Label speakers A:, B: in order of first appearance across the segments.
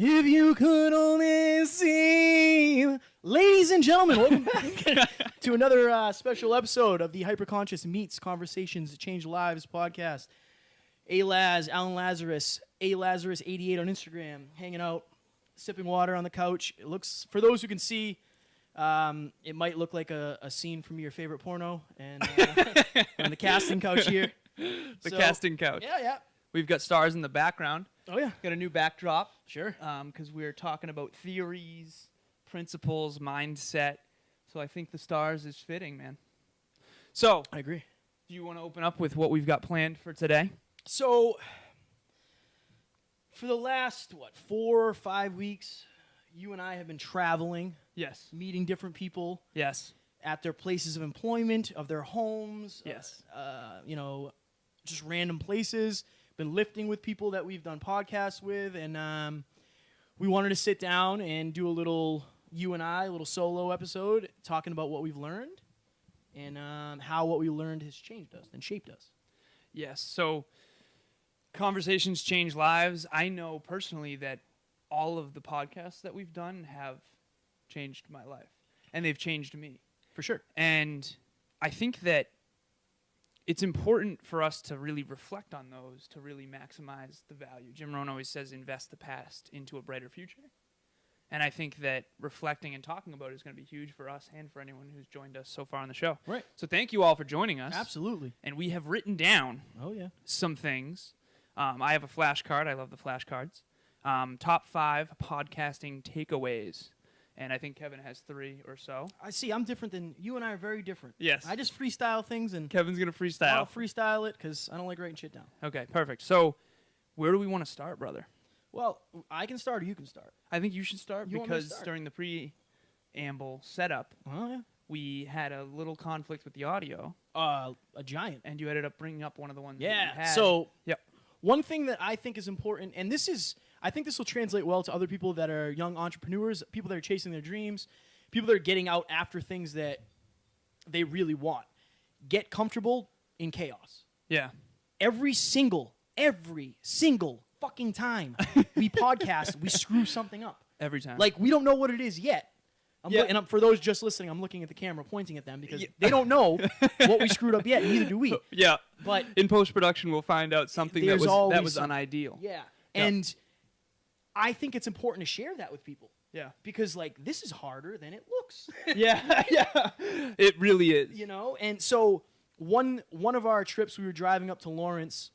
A: If you could only see. Ladies and gentlemen, welcome back to another special episode of the Hyperconscious Meets Conversations That Change Lives podcast. Alan Lazarus, Lazarus88 on Instagram, hanging out, sipping water on the couch. It looks, for those who can see, it might look like a scene from your favorite porno, and on the casting couch here.
B: The casting couch.
A: Yeah.
B: We've got stars in the background.
A: Oh, yeah.
B: Got a new backdrop.
A: Sure.
B: Because we're talking about theories, principles, mindset. So I think the stars is fitting, man. So,
A: I agree.
B: Do you want to open up with what we've got planned for today?
A: So, for the last, 4 or 5 weeks, you and I have been traveling.
B: Yes.
A: Meeting different people.
B: Yes.
A: At their places of employment, of their homes.
B: Yes.
A: Just random places. Been lifting with people that we've done podcasts with, and we wanted to sit down and do a little solo episode talking about what we've learned and how what we learned has changed us and shaped us.
B: Yes. So, conversations change lives. I know personally that all of the podcasts that we've done have changed my life, and they've changed me.
A: For sure.
B: And I think that it's important for us to really reflect on those to really maximize the value. Jim Rohn always says invest the past into a brighter future. And I think that reflecting and talking about it is going to be huge for us and for anyone who's joined us so far on the show.
A: Right.
B: So thank you all for joining us.
A: Absolutely.
B: And we have written down some things. I have a flashcard. I love the flashcards. Top 5 podcasting takeaways. And I think Kevin has 3 or so.
A: I see. I'm different than you and I are very different.
B: Yes.
A: I just freestyle things, and
B: Kevin's going to freestyle.
A: I'll freestyle it because I don't like writing shit down.
B: Okay, perfect. So where do we want to start, brother?
A: Well, I can start or you can start.
B: I think you should start because
A: start?
B: During the preamble setup, we had a little conflict with the audio.
A: A giant.
B: And you ended up bringing up one of the ones that you had.
A: So one thing that I think is important, and I think this will translate well to other people that are young entrepreneurs, people that are chasing their dreams, people that are getting out after things that they really want. Get comfortable in chaos.
B: Yeah.
A: Every single fucking time we podcast, we screw something up.
B: Every time.
A: Like, we don't know what it is yet. For those just listening, I'm looking at the camera, pointing at them, because they don't know what we screwed up yet, neither do we.
B: Yeah.
A: But
B: in post-production, we'll find out something that was unideal.
A: Yeah. And I think it's important to share that with people.
B: Yeah.
A: Because, this is harder than it looks.
B: Yeah. It really is.
A: And so one of our trips, we were driving up to Lawrence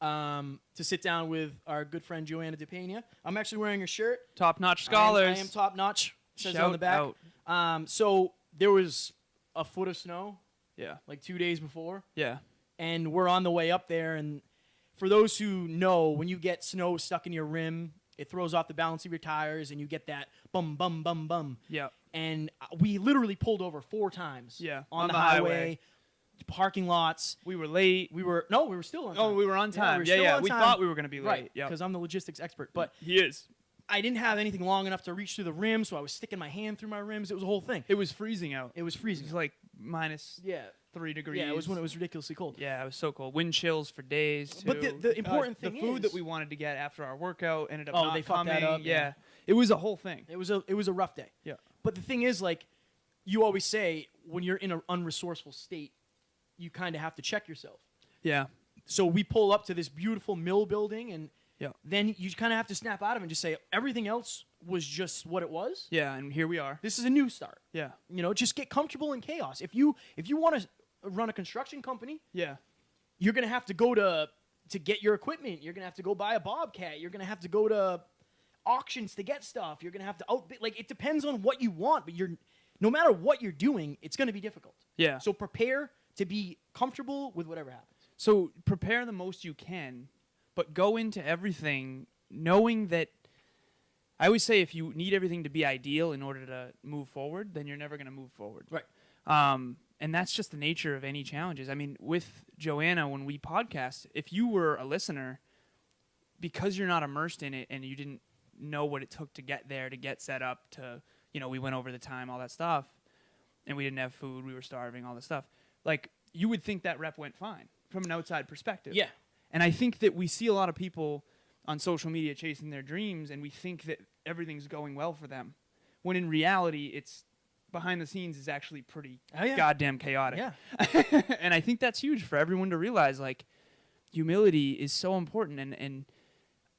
A: to sit down with our good friend Joanna DePena. I'm actually wearing her shirt.
B: Top-notch scholars.
A: I am top-notch. Says it on the
B: Shout
A: back.
B: out.
A: So there was a foot of snow.
B: Yeah.
A: 2 days before.
B: Yeah.
A: And we're on the way up there. And for those who know, when you get snow stuck in your rim, it throws off the balance of your tires, and you get that bum, bum, bum, bum.
B: Yeah.
A: And we literally pulled over 4 times.
B: Yeah.
A: On the highway. Parking lots.
B: We were late.
A: We were still on time.
B: Oh, we were on time.
A: Yeah.
B: We thought we were going to be late.
A: Right,
B: because
A: I'm the logistics expert. But
B: he is.
A: I didn't have anything long enough to reach through the rim, so I was sticking my hand through my rims. It was a whole thing.
B: It was freezing out.
A: It was freezing.
B: It was minus 3 degrees.
A: Yeah, it was when it was ridiculously cold.
B: Yeah, it was so cold. Wind chills for days, too.
A: But the important thing
B: is the food that we wanted to get after our workout ended up not
A: they fucked
B: coming.
A: that up.
B: Yeah. It was a whole thing.
A: It was a rough day.
B: Yeah.
A: But the thing is, you always say, when you're in an unresourceful state, you kind of have to check yourself.
B: Yeah.
A: So we pull up to this beautiful mill building, and then you kind of have to snap out of it and just say, everything else was just what it was.
B: Yeah, and here we are.
A: This is a new start.
B: Yeah.
A: Just get comfortable in chaos. If you want to run a construction company, you're going to have to go to get your equipment. You're going to have to go buy a Bobcat. You're going to have to go to auctions to get stuff. You're going to have to outbid. It depends on what you want, but no matter what you're doing, it's going to be difficult.
B: Yeah.
A: So prepare to be comfortable with whatever happens.
B: So prepare the most you can, but go into everything knowing that I always say if you need everything to be ideal in order to move forward, then you're never going to move forward.
A: Right.
B: And that's just the nature of any challenges. I mean, with Joanna, when we podcast, if you were a listener, because you're not immersed in it and you didn't know what it took to get there, to get set up, to, we went over the time, all that stuff, and we didn't have food, we were starving, all this stuff. You would think that rep went fine from an outside perspective.
A: Yeah.
B: And I think that we see a lot of people on social media chasing their dreams, and we think that everything's going well for them, when in reality, it's behind the scenes is actually pretty goddamn chaotic.
A: Yeah.
B: And I think that's huge for everyone to realize, like, humility is so important, and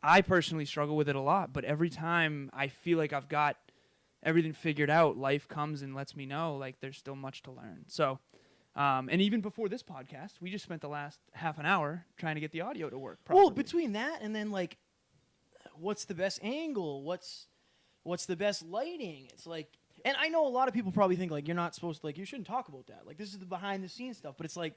B: I personally struggle with it a lot, but every time I feel like I've got everything figured out, life comes and lets me know, like, there's still much to learn. So, and even before this podcast, we just spent the last half an hour trying to get the audio to work properly.
A: Well, between that and then, like, what's the best angle? What's the best lighting? It's like, and I know a lot of people probably think, like, you're not supposed to, like, you shouldn't talk about that. Like, this is the behind-the-scenes stuff. But it's like,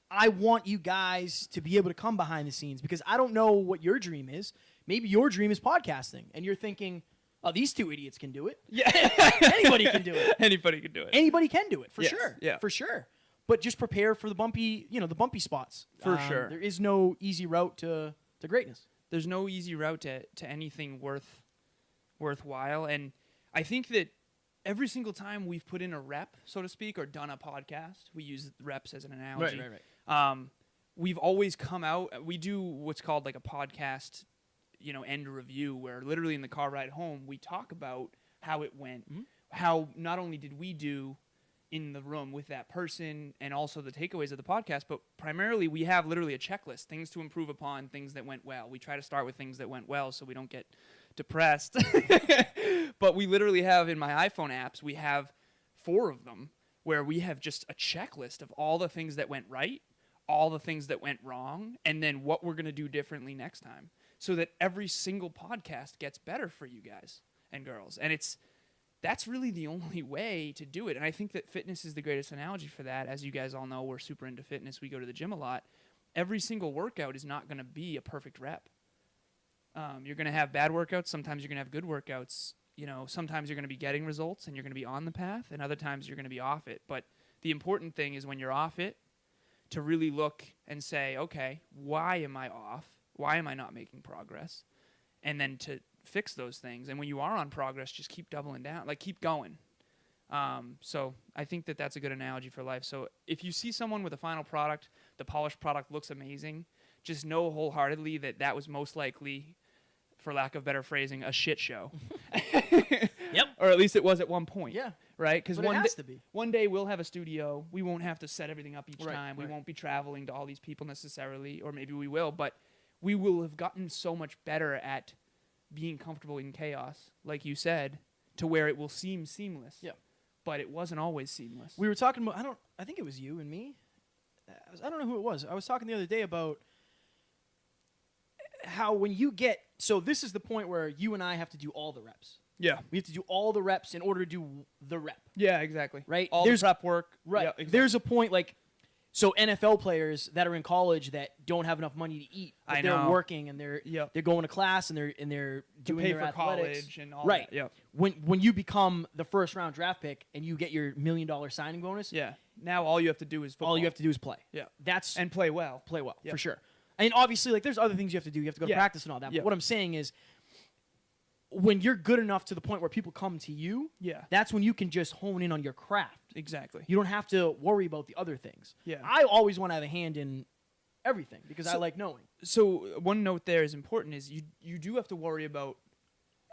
A: I want you guys to be able to come behind the scenes because I don't know what your dream is. Maybe your dream is podcasting, and you're thinking, oh, these two idiots can do it.
B: Yeah.
A: Anybody can do it.
B: Anybody can do it.
A: Anybody can do it, for
B: Yes,
A: sure.
B: yeah.
A: For sure. But just prepare for the bumpy, the bumpy spots.
B: For sure.
A: There is no easy route to greatness.
B: There's no easy route to anything worthwhile. And I think that every single time we've put in a rep, so to speak, or done a podcast, we use reps as an analogy.
A: Right.
B: We've always come out. We do what's called like a podcast, end review, where literally in the car ride home we talk about how it went, how not only did we do in the room with that person, and also the takeaways of the podcast, but primarily we have literally a checklist, things to improve upon, things that went well. We try to start with things that went well so we don't get depressed. But we literally have, in my iPhone apps, we have 4 of them where we have just a checklist of all the things that went right, all the things that went wrong, and then what we're going to do differently next time, so that every single podcast gets better for you guys and girls. And that's really the only way to do it. And I think that fitness is the greatest analogy for that. As you guys all know, we're super into fitness. We go to the gym a lot. Every single workout is not going to be a perfect rep. You're going to have bad workouts. Sometimes you're going to have good workouts. Sometimes you're going to be getting results and you're going to be on the path, and other times you're going to be off it. But the important thing is when you're off it, to really look and say, okay, why am I off? Why am I not making progress? And then to fix those things. And when you are on progress, just keep doubling down, like keep going. So I think that that's a good analogy for life. So if you see someone with a final product, the polished product looks amazing, just know wholeheartedly that was most likely, for lack of better phrasing, a shit show.
A: Yep.
B: Or at least it was at one point.
A: Yeah.
B: Right? Because
A: one
B: day we'll have a studio. We won't have to set everything up each time. We
A: Right.
B: won't be traveling to all these people necessarily, or maybe we will, but we will have gotten so much better at being comfortable in chaos, like you said, to where it will seem seamless.
A: Yeah.
B: But it wasn't always seamless.
A: We were talking about, I think it was you and me. I don't know who it was. I was talking the other day about how when you get, so this is the point where you and I have to do all the reps.
B: Yeah.
A: We have to do all the reps in order to do the rep.
B: Yeah, exactly.
A: Right?
B: All the prep work.
A: Right.
B: Yeah, exactly.
A: There's a point like, so NFL players that are in college that don't have enough money to eat, but they're working and they're going to class and they're doing
B: pay
A: their
B: for
A: athletics.
B: college and all
A: right.
B: that. Yeah.
A: When you become the first round draft pick and you get your $1 million signing bonus,
B: Yeah. Now all you have to do is football.
A: all you have to do is play.
B: Yeah.
A: And
B: play well.
A: play well,
B: Yeah.
A: for sure. And obviously, like, there's other things you have to do. You have to go to practice and all that.
B: Yeah.
A: But what I'm saying is, when you're good enough to the point where people come to you, that's when you can just hone in on your craft.
B: Exactly.
A: You don't have to worry about the other things.
B: Yeah.
A: I always want to have a hand in everything because I like knowing.
B: So one note there is important is you do have to worry about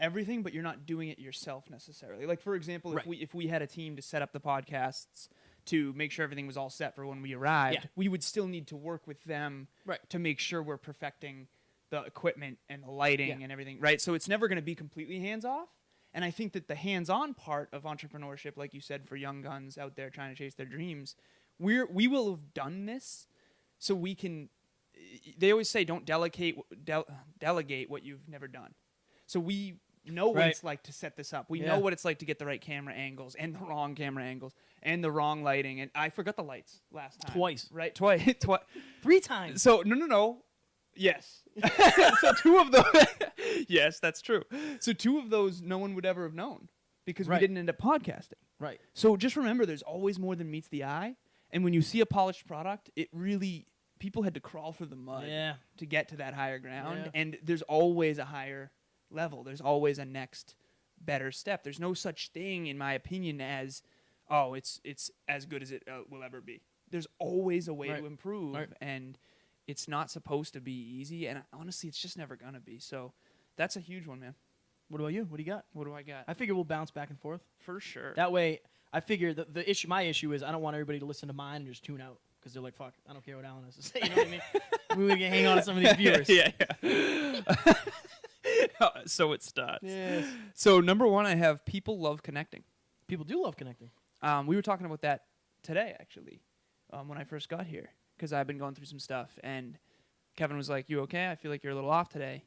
B: everything, but you're not doing it yourself necessarily. Like, for example, if we had a team to set up the podcasts to make sure everything was all set for when we arrived, we would still need to work with them to make sure we're perfecting the equipment and the lighting and everything, right? So it's never going to be completely hands-off. And I think that the hands-on part of entrepreneurship, like you said, for young guns out there trying to chase their dreams, we will have done this so we can – they always say don't delegate what you've never done. So we know what it's like to set this up. We know what it's like to get the right camera angles and the wrong camera angles and the wrong lighting. And I forgot the lights last time.
A: Twice.
B: Right? Twice.
A: 3 times.
B: So, no. Yes. So 2 of those. Yes, that's true. So 2 of those no one would ever have known because we didn't end up podcasting.
A: Right.
B: So just remember there's always more than meets the eye. And when you see a polished product, it really, people had to crawl through the mud to get to that higher ground.
A: Yeah.
B: And there's always a higher level. There's always a next better step. There's no such thing, in my opinion, as, it's as good as it will ever be. There's always a way to improve. Right. And it's not supposed to be easy, and honestly, it's just never gonna be. So that's a huge one, man.
A: What about you? What do you got?
B: What do I got?
A: I figure we'll bounce back and forth.
B: For sure.
A: That way, I figure my issue is I don't want everybody to listen to mine and just tune out because they're like, fuck, I don't care what Alan has to say. You know what I mean? We can hang on to some of these viewers.
B: yeah. So it starts.
A: Yes.
B: So number one, I have people love connecting.
A: People do love connecting.
B: We were talking about that today, actually, when I first got here, because I've been going through some stuff, and Kevin was like, "You okay? I feel like you're a little off today."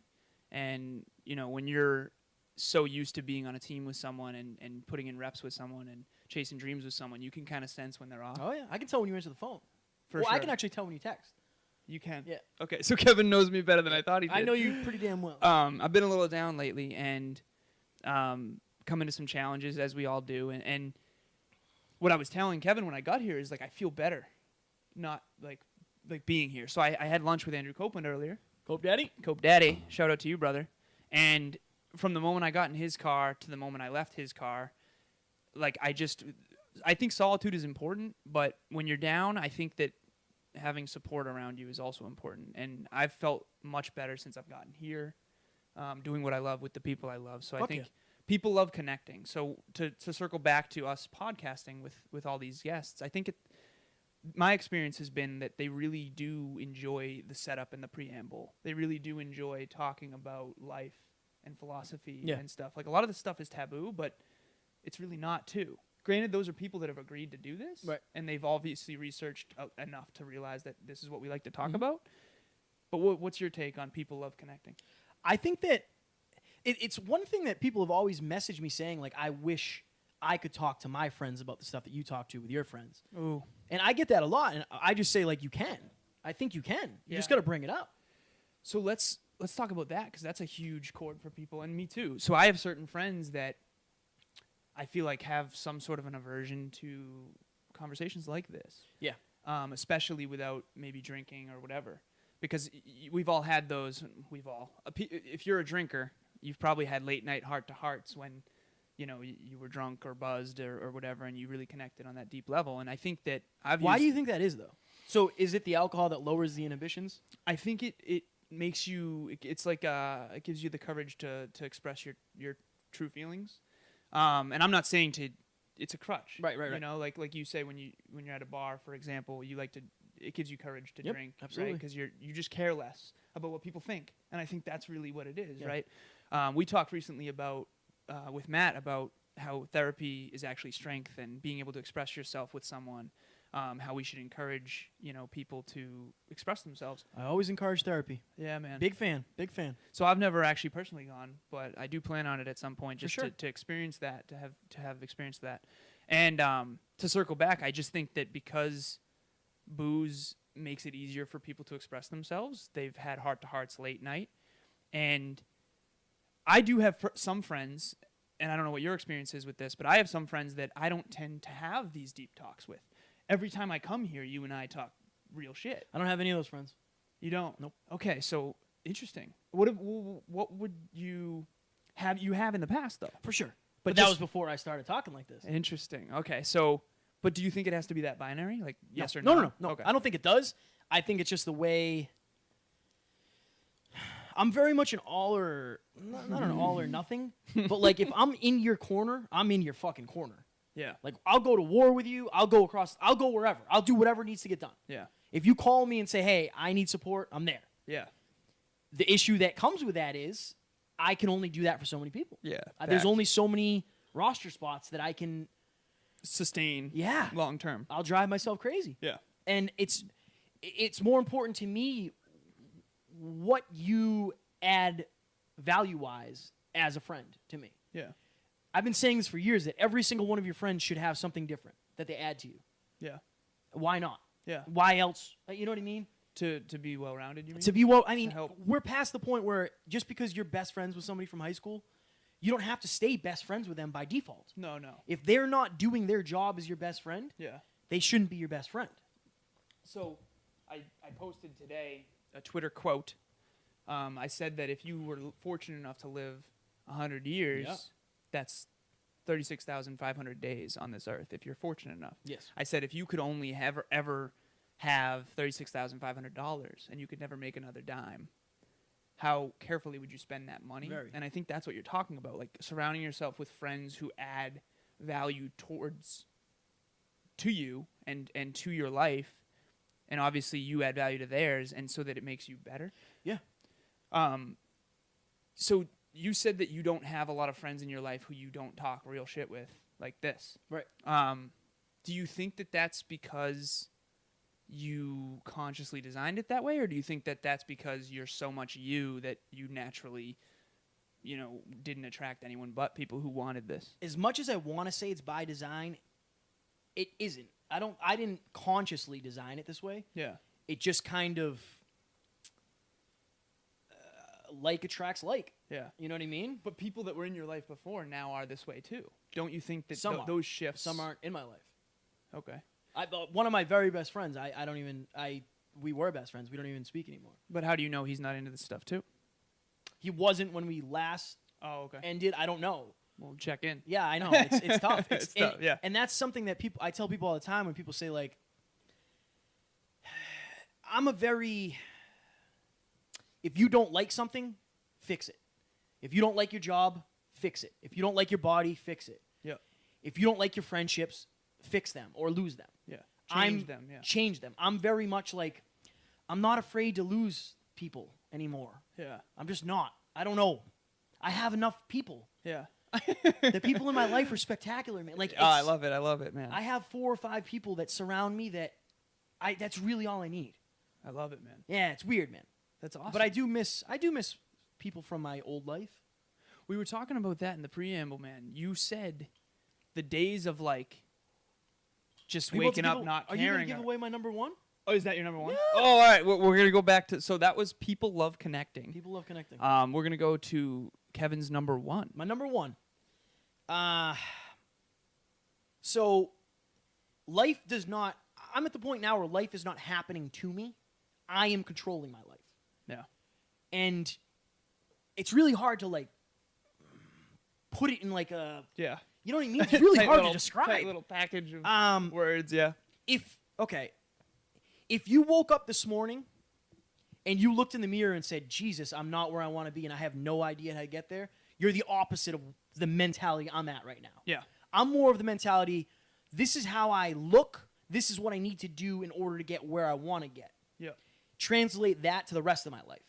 B: And when you're so used to being on a team with someone and putting in reps with someone and chasing dreams with someone, you can kind of sense when they're off.
A: Oh yeah, I can tell when you answer the phone.
B: Sure.
A: I can actually tell when you text.
B: You can?
A: Yeah.
B: Okay, so Kevin knows me better than I thought he did.
A: I know you pretty damn well.
B: I've been a little down lately and come into some challenges, as we all do. And what I was telling Kevin when I got here is, like, I feel better not, like being here. So I had lunch with Andrew Copeland earlier.
A: Cope Daddy?
B: Cope Daddy. Shout out to you, brother. And from the moment I got in his car to the moment I left his car, like, I think solitude is important, but when you're down, I think that having support around you is also important. And I've felt much better since I've gotten here, doing what I love with the people I love. So I think people love connecting. So to circle back to us podcasting with all these guests, I think my experience has been that they really do enjoy the setup and the preamble. They really do enjoy talking about life and philosophy and stuff. Like, a lot of this stuff is taboo, but it's really not too. Granted, those are people that have agreed to do this,
A: right,
B: and they've obviously researched enough to realize that this is what we like to talk about. But what's your take on people love connecting?
A: I think that it's one thing that people have always messaged me saying, like, I wish I could talk to my friends about the stuff that you talk to with your friends.
B: Ooh.
A: And I get that a lot, and I just say, like, you can. I think you can. You just got to bring it up.
B: So let's talk about that, because that's a huge chord for people, and me too. So I have certain friends that I feel like have some sort of an aversion to conversations like this. Yeah. Especially without maybe drinking or whatever. Because we've all had those. If you're a drinker, you've probably had late night heart-to-hearts when, you were drunk or buzzed or whatever, and you really connected on that deep level. And I think that
A: Why do you think that is, though? So is it the alcohol that lowers the inhibitions?
B: I think it makes you. It's like it gives you the courage to express your true feelings. And I'm not saying it's a crutch. Right. Like you say when you're at a bar, for example, it gives you courage to drink. Absolutely. Because you just care less about what people think. And I think that's really what it is, right? We talked recently about, with Matt, about how therapy is actually strength and being able to express yourself with someone, how we should encourage, people to express themselves.
A: I always encourage therapy.
B: Yeah, man.
A: Big fan.
B: So I've never actually personally gone, but I do plan on it at some point, just
A: for sure.
B: to experience that, to have experienced that. And to circle back, I just think that because booze makes it easier for people to express themselves, they've had heart-to-hearts late night. And I do have some friends, and I don't know what your experience is with this, but I have some friends that I don't tend to have these deep talks with. Every time I come here, you and I talk real shit.
A: I don't have any of those friends.
B: You don't?
A: Nope.
B: Okay, so interesting. What would you have in the past, though?
A: For sure. But that was before I started talking like this.
B: Interesting. Okay, so, but do you think it has to be that binary? Like, yes or no?
A: No.
B: Okay.
A: I don't think it does. I think it's just the way... I'm very much an all or... Not an all or nothing, but, like, if I'm in your corner, I'm in your fucking corner.
B: Yeah.
A: Like, I'll go to war with you. I'll go wherever. I'll do whatever needs to get done.
B: Yeah.
A: If you call me and say, hey, I need support, I'm there.
B: Yeah.
A: The issue that comes with that is I can only do that for so many people.
B: Yeah.
A: There's only so many roster spots that I can
B: sustain long term.
A: I'll drive myself crazy.
B: Yeah.
A: And it's more important to me what you add value-wise as a friend to me.
B: Yeah.
A: I've been saying this for years, that every single one of your friends should have something different that they add to you.
B: Yeah.
A: Why not?
B: Yeah.
A: Why else? You know what I mean?
B: To be well-rounded, you mean?
A: To be well, I mean, we're past the point where just because you're best friends with somebody from high school, you don't have to stay best friends with them by default.
B: No.
A: If they're not doing their job as your best friend, they shouldn't be your best friend.
B: So I posted today a Twitter quote. I said that if you were fortunate enough to live 100 years, that's 36,500 days on this earth, if you're fortunate enough.
A: Yes.
B: I said if you could only ever have $36,500 and you could never make another dime, how carefully would you spend that money?
A: Very.
B: And I think that's what you're talking about, like surrounding yourself with friends who add value to you and to your life, and obviously you add value to theirs, and so that it makes you better.
A: Yeah.
B: So you said that you don't have a lot of friends in your life who you don't talk real shit with like this.
A: Right.
B: Do you think that that's because you consciously designed it that way, or do you think that that's because you're so much you that you naturally, didn't attract anyone but people who wanted this?
A: As much as I want to say it's by design, it isn't. I didn't consciously design it this way.
B: Yeah.
A: It just kind of like attracts like.
B: Yeah.
A: You know what I mean?
B: But people that were in your life before now are this way too. Don't you think that
A: Some are.
B: those shifts?
A: Some aren't in my life.
B: Okay.
A: One of my very best friends, we were best friends. We don't even speak anymore.
B: But how do you know he's not into this stuff too?
A: He wasn't when we last
B: okay.
A: ended. I don't know.
B: We'll check in.
A: Yeah, I know. It's tough.
B: It's tough, yeah.
A: And that's something that I tell people all the time when people say, like, if you don't like something, fix it. If you don't like your job, fix it. If you don't like your body, fix it.
B: Yeah.
A: If you don't like your friendships, fix them or lose them.
B: Yeah.
A: Change them. I'm very much like, I'm not afraid to lose people anymore.
B: Yeah.
A: I'm just not. I don't know. I have enough people.
B: Yeah.
A: The people in my life are spectacular, man. Like,
B: I love it, man.
A: I have 4 or 5 people that surround me that's really all I need.
B: I love it, man.
A: Yeah, it's weird, man.
B: That's awesome.
A: But I do miss people from my old life.
B: We were talking about that in the preamble, man. You said the days of like just waking up not caring.
A: Are you going to give away my number 1?
B: Oh, is that your number 1?
A: Yeah.
B: Oh, all right. We're going to go back to, so that was people love connecting.
A: People love connecting.
B: We're going to go to Kevin's number 1.
A: My number 1. So life does not, I'm at the point now where life is not happening to me. I am controlling my life.
B: Yeah.
A: And it's really hard to like put it in like a,
B: yeah.
A: You know what I mean? It's really hard to describe.
B: Tight little package of words, yeah.
A: If you woke up this morning and you looked in the mirror and said, Jesus, I'm not where I want to be and I have no idea how to get there, you're the opposite of the mentality I'm at right now.
B: Yeah.
A: I'm more of the mentality, this is how I look, this is what I need to do in order to get where I want to get.
B: Yeah.
A: Translate that to the rest of my life.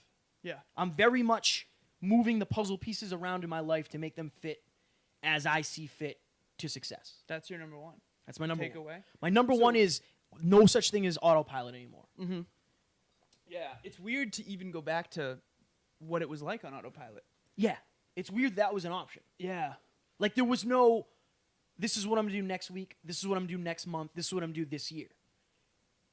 B: Yeah.
A: I'm very much moving the puzzle pieces around in my life to make them fit as I see fit to success.
B: That's your number 1.
A: That's my number 1.
B: Takeaway?
A: My number 1 is no such thing as autopilot anymore.
B: Mm-hmm. Yeah. It's weird to even go back to what it was like on autopilot.
A: Yeah. It's weird that was an option.
B: Yeah.
A: Like there was no, this is what I'm going to do next week. This is what I'm going to do next month. This is what I'm going to do this year.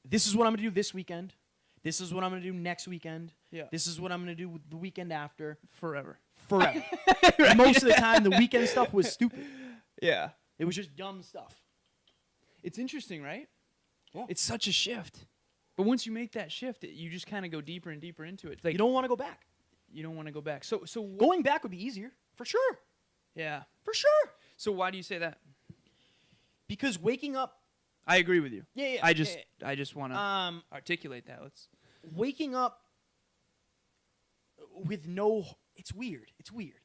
A: This is what I'm going to do this weekend. This is what I'm going to do next weekend.
B: Yeah.
A: This is what I'm going to do the weekend after.
B: Forever.
A: Right. And most of the time, the weekend stuff was stupid.
B: Yeah.
A: It was just dumb stuff.
B: It's interesting, right?
A: Yeah.
B: It's such a shift. But once you make that shift, you just kind of go deeper and deeper into it. Like,
A: you don't want to go back.
B: You don't want to go back. So
A: going back would be easier, for sure.
B: Yeah.
A: For sure.
B: So why do you say that?
A: Because waking up.
B: I agree with you.
A: Yeah.
B: I just want to articulate that.
A: Waking up with no. It's weird. It's weird.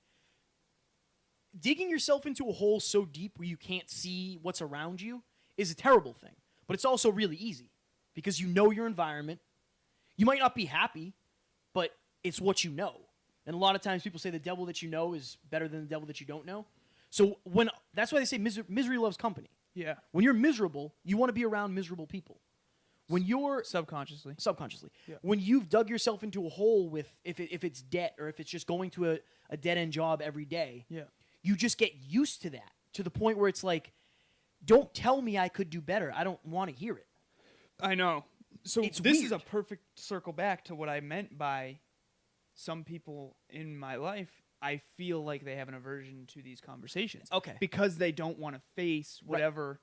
A: Digging yourself into a hole so deep where you can't see what's around you is a terrible thing. But it's also really easy because you know your environment. You might not be happy, but it's what you know. And a lot of times people say the devil that you know is better than the devil that you don't know. So that's why they say misery loves company.
B: Yeah.
A: When you're miserable, you want to be around miserable people. When you're
B: subconsciously,
A: yeah. When you've dug yourself into a hole with if it's debt or if it's just going to a dead end job every day,
B: yeah.
A: You just get used to that to the point where it's like, don't tell me I could do better. I don't want to hear it.
B: I know. So
A: it's
B: this
A: weird.
B: is a perfect circle back to what I meant by some people in my life. I feel like they have an aversion to these conversations.
A: Okay.
B: Because they don't want to face whatever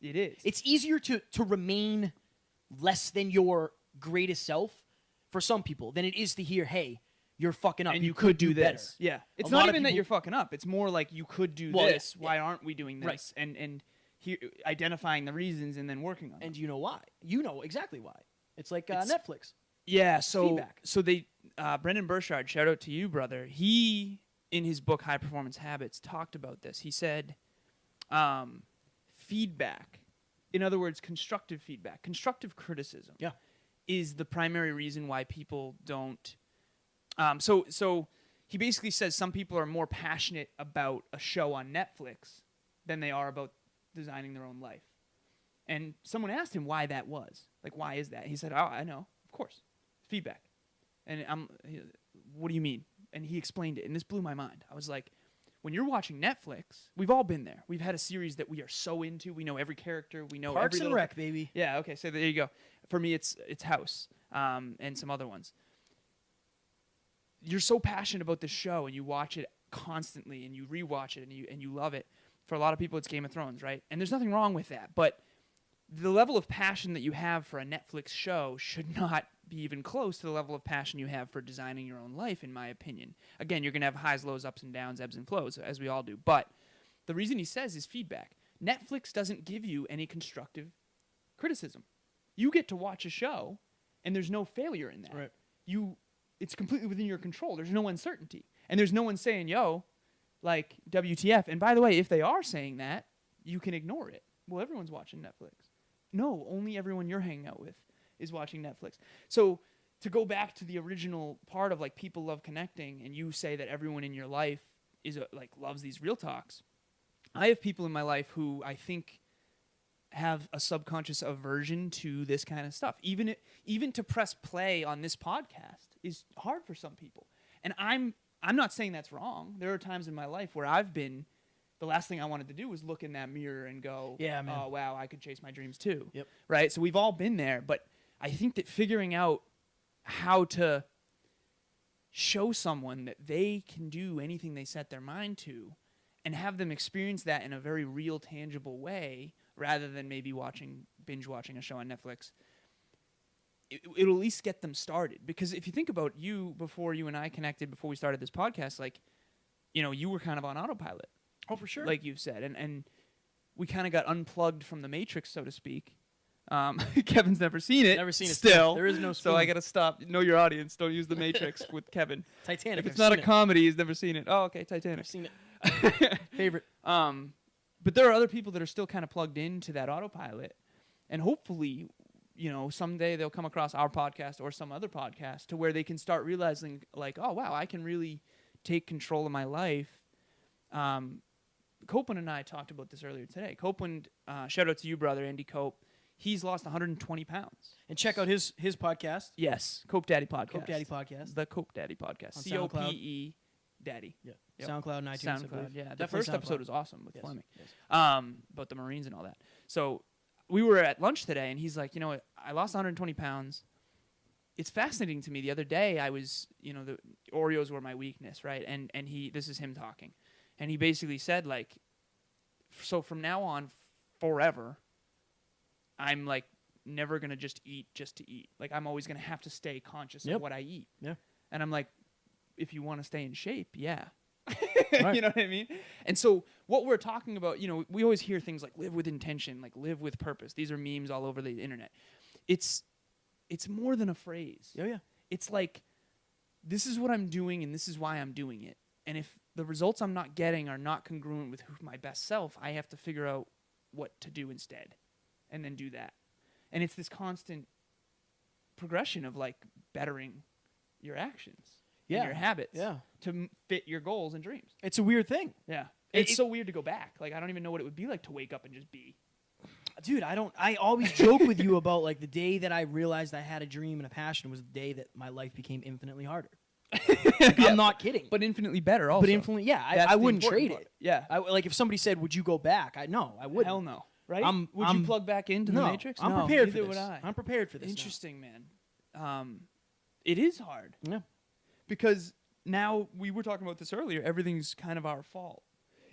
B: it is.
A: It's easier to remain less than your greatest self for some people than it is to hear, hey, you're fucking up.
B: And you could do this.
A: Better.
B: Yeah. It's not even that you're fucking up. It's more like you could do this.
A: Yeah.
B: Why aren't we doing this?
A: Right.
B: And identifying the reasons and then working on them.
A: And you know why. You know exactly why. It's like Netflix.
B: Yeah, so
A: feedback.
B: they Brendan Burchard, shout out to you, brother. He, in his book High Performance Habits, talked about this. He said feedback, in other words, constructive feedback, constructive criticism, is the primary reason why people don't. So he basically says some people are more passionate about a show on Netflix than they are about designing their own life. And someone asked him why that was. Like, why is that? He said, "Oh, I know, of course, feedback." And what do you mean? And he explained it, and this blew my mind. I was like, when you're watching Netflix, we've all been there. We've had a series that we are so into. We know every character. We know
A: Parks
B: every
A: and Rec, baby.
B: Yeah. Okay. So there you go. For me, it's House, and some other ones. You're so passionate about this show, and you watch it constantly, and you rewatch it, and you love it. For a lot of people, it's Game of Thrones, right? And there's nothing wrong with that, but the level of passion that you have for a Netflix show should not be even close to the level of passion you have for designing your own life, in my opinion. Again, you're going to have highs, lows, ups and downs, ebbs and flows, as we all do. But the reason he says is feedback. Netflix doesn't give you any constructive criticism. You get to watch a show, and there's no failure in that.
A: Right.
B: It's completely within your control. There's no uncertainty. And there's no one saying, yo, like, WTF. And by the way, if they are saying that, you can ignore it. Well, everyone's watching Netflix. No, only everyone you're hanging out with is watching Netflix. So to go back to the original part of, like, people love connecting, and you say that everyone in your life is loves these real talks. I have people in my life who I think have a subconscious aversion to this kind of stuff. Even to press play on this podcast is hard for some people. And I'm not saying that's wrong. There are times in my life where I've been, the last thing I wanted to do was look in that mirror and go,
A: yeah, man.
B: Oh, wow, I could chase my dreams too.
A: Yep.
B: Right? So we've all been there, but I think that figuring out how to show someone that they can do anything they set their mind to and have them experience that in a very real, tangible way, rather than maybe binge watching a show on Netflix, it'll at least get them started. Because if you think about before you and I connected, before we started this podcast, like, you were kind of on autopilot.
A: Oh, for sure.
B: Like you've said. And we kind of got unplugged from the Matrix, so to speak. Kevin's never seen it.
A: Never seen it.
B: Still.
A: There is no spoon.
B: So I got to stop. Know your audience. Don't use the Matrix with Kevin.
A: Titanic.
B: If it's not a comedy, he's never seen it. Oh, okay, Titanic.
A: I've seen it. Favorite.
B: But there are other people that are still kind of plugged into that autopilot. And hopefully, someday they'll come across our podcast or some other podcast to where they can start realizing, like, oh, wow, I can really take control of my life. Copeland and I talked about this earlier today. Copeland, shout out to you, brother, Andy Cope. He's lost 120 pounds.
A: And check out his podcast.
B: Yes, Cope Daddy Podcast.
A: Cope Daddy Podcast.
B: The Cope Daddy Podcast.
A: On
B: COPE Daddy.
A: Yeah.
B: Yep.
A: SoundCloud and iTunes.
B: SoundCloud, yeah. The
A: Definitely
B: first
A: SoundCloud.
B: episode was awesome with Fleming.
A: Yes.
B: About the Marines and all that. So we were at lunch today, and he's like, you know what? I lost 120 pounds. It's fascinating to me. The other day, I was, the Oreos were my weakness, right? And this is him talking. And he basically said, like, so from now on, forever, I'm, like, never going to just eat just to eat. Like, I'm always going to have to stay conscious of what I eat.
A: Yeah.
B: And I'm like, if you want to stay in shape, yeah.
A: Right.
B: You know what I mean? And so what we're talking about, we always hear things like live with intention, like live with purpose. These are memes all over the internet. It's more than a phrase.
A: Oh, yeah.
B: It's like, this is what I'm doing and this is why I'm doing it. And if the results I'm not getting are not congruent with my best self, I have to figure out what to do instead and then do that. And it's this constant progression of, like, bettering your actions. And your habits to fit your goals and dreams.
A: It's a weird thing.
B: Yeah. It's so weird to go back. Like, I don't even know what it would be like to wake up and just be.
A: Dude, I always joke with you about, like, the day that I realized I had a dream and a passion was the day that my life became infinitely harder. Like, I'm not kidding.
B: But infinitely better also.
A: But infinitely, I wouldn't trade it.
B: Yeah.
A: Like, if somebody said, would you go back? No, I wouldn't.
B: Hell no. Right?
A: Would
B: you plug back into the Matrix?
A: I'm
B: No,
A: prepared for
B: neither
A: this.
B: would I.
A: I'm prepared for this.
B: Interesting, man. It is hard.
A: Yeah.
B: Because now, we were talking about this earlier, everything's kind of our fault,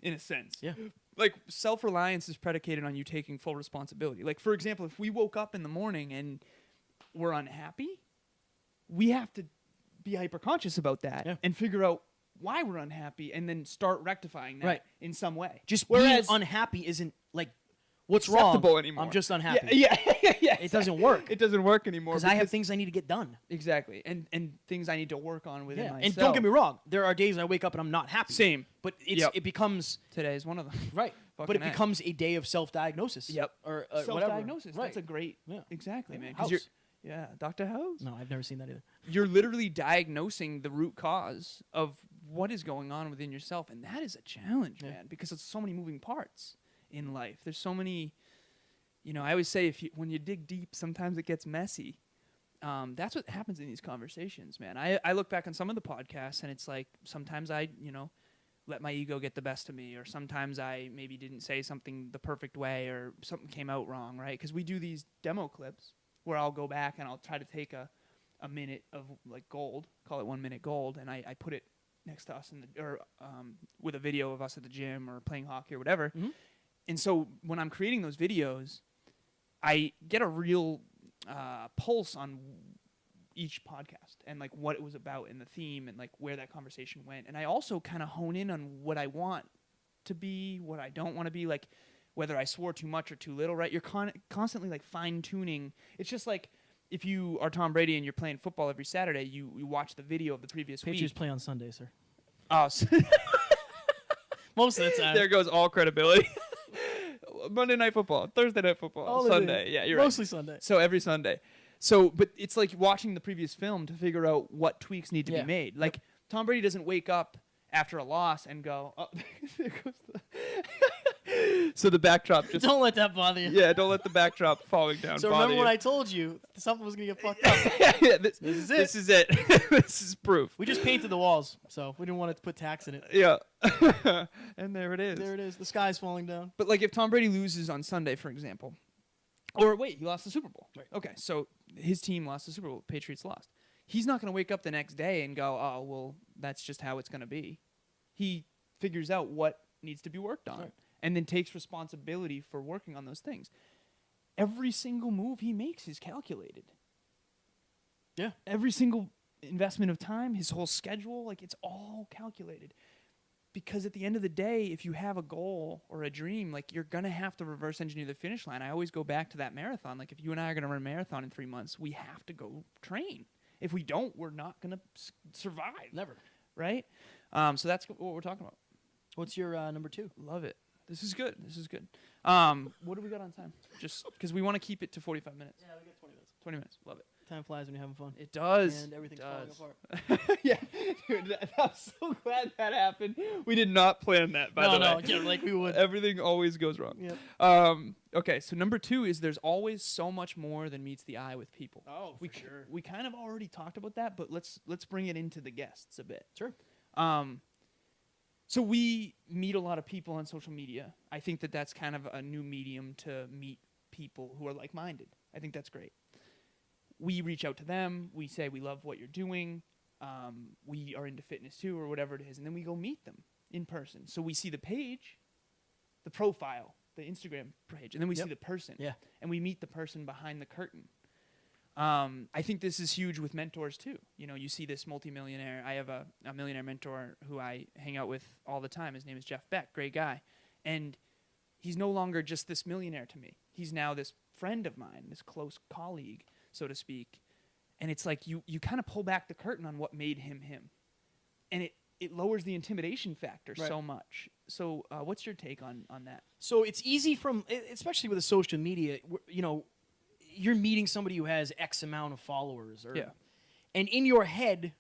B: in a sense.
A: Yeah.
B: Like, self-reliance is predicated on you taking full responsibility. Like, for example, if we woke up in the morning and we're unhappy, we have to be hyper-conscious about that and figure out why we're unhappy and then start rectifying that in some way.
A: Just being unhappy isn't, like, What's
B: acceptable
A: wrong
B: anymore.
A: I'm just unhappy.
B: Yeah.
A: It doesn't work.
B: It doesn't work anymore
A: because I have things I need to get done.
B: Exactly, and things I need to work on within myself.
A: And don't get me wrong, there are days I wake up and I'm not happy.
B: Same,
A: but it becomes
B: today is one of them.
A: Right, but it becomes a day of self-diagnosis.
B: Yep,
A: or
B: self-diagnosis.
A: Right.
B: That's a great.
A: Yeah.
B: Exactly, man.
A: House.
B: Yeah, Dr. House.
A: No, I've never seen that either.
B: You're literally diagnosing the root cause of what is going on within yourself, and that is a challenge, man, because there's so many moving parts in life. There's so many. I always say when you dig deep, sometimes it gets messy. That's what happens in these conversations, man. I look back on some of the podcasts, and it's like sometimes I, let my ego get the best of me, or sometimes I maybe didn't say something the perfect way, or something came out wrong, right? Because we do these demo clips where I'll go back and I'll try to take a minute of like gold, call it 1 minute gold, and I put it next to us with a video of us at the gym or playing hockey or whatever. Mm-hmm. And so when I'm creating those videos, I get a real pulse on each podcast and like what it was about and the theme and like where that conversation went. And I also kind of hone in on what I want to be, what I don't want to be, like whether I swore too much or too little, right? You're constantly like fine tuning. It's just like if you are Tom Brady and you're playing football every Saturday, you watch the video of the previous week.
A: Patriots play on Sunday, sir.
B: Oh,
A: most of the time.
B: There goes all credibility. Monday Night Football, Thursday Night Football, Sunday. Yeah, you're
A: mostly
B: right.
A: Sunday.
B: So every Sunday. So, but it's like watching the previous film to figure out what tweaks need to be made. Like Tom Brady doesn't wake up after a loss and go, "Oh, there goes the." So the backdrop just
A: don't let that bother you.
B: Yeah, don't let the backdrop falling down.
A: So
B: bother
A: remember when
B: you.
A: I told you something was gonna get fucked up?
B: Yeah,
A: this is it.
B: This is it. This is proof.
A: We just painted the walls, so we didn't want to put tax in it.
B: Yeah, and there it is.
A: There it is. The sky's falling down.
B: But like if Tom Brady loses on Sunday, for example, or wait, he lost the Super Bowl.
A: Right.
B: Okay, so his team lost the Super Bowl. Patriots lost. He's not going to wake up the next day and go, "Oh, well, that's just how it's going to be." He figures out what needs to be worked on, and then takes responsibility for working on those things. Every single move he makes is calculated.
A: Yeah.
B: Every single investment of time, his whole schedule, like it's all calculated. Because at the end of the day, if you have a goal or a dream, like you're going to have to reverse engineer the finish line. I always go back to that marathon. Like if you and I are going to run a marathon in 3 months, we have to go train. If we don't, we're not going to survive.
A: Never.
B: Right? So that's what we're talking about.
A: What's your number 2?
B: Love it. This is good. What do we got on time? Just because we want to keep it to 45 minutes.
A: Yeah, we got 20 minutes.
B: 20 minutes. Love it.
A: Time flies when you're having fun.
B: It does.
A: And everything's falling apart.
B: Yeah. Dude, I'm so glad that happened. We did not plan that, by the way.
A: No, like we would.
B: Everything always goes wrong.
A: Yep.
B: Okay, so number 2 is there's always so much more than meets the eye with people.
A: Oh, for sure.
B: We kind of already talked about that, but let's bring it into the guests a bit.
A: Sure.
B: So we meet a lot of people on social media. I think that that's kind of a new medium to meet people who are like-minded. I think that's great. We reach out to them. We say we love what you're doing. We are into fitness too, or whatever it is, and then we go meet them in person. So we see the page, the profile, the Instagram page, and then we see the person.
A: Yeah.
B: And we meet the person behind the curtain. I think this is huge with mentors too. You see this multimillionaire. I have a millionaire mentor who I hang out with all the time. His name is Jeff Beck, great guy. And he's no longer just this millionaire to me. He's now this friend of mine, this close colleague, so to speak. And it's like you kind of pull back the curtain on what made him him. And it lowers the intimidation factor so much. So what's your take on that?
A: So it's easy especially with the social media, you're meeting somebody who has X amount of followers. And in your head,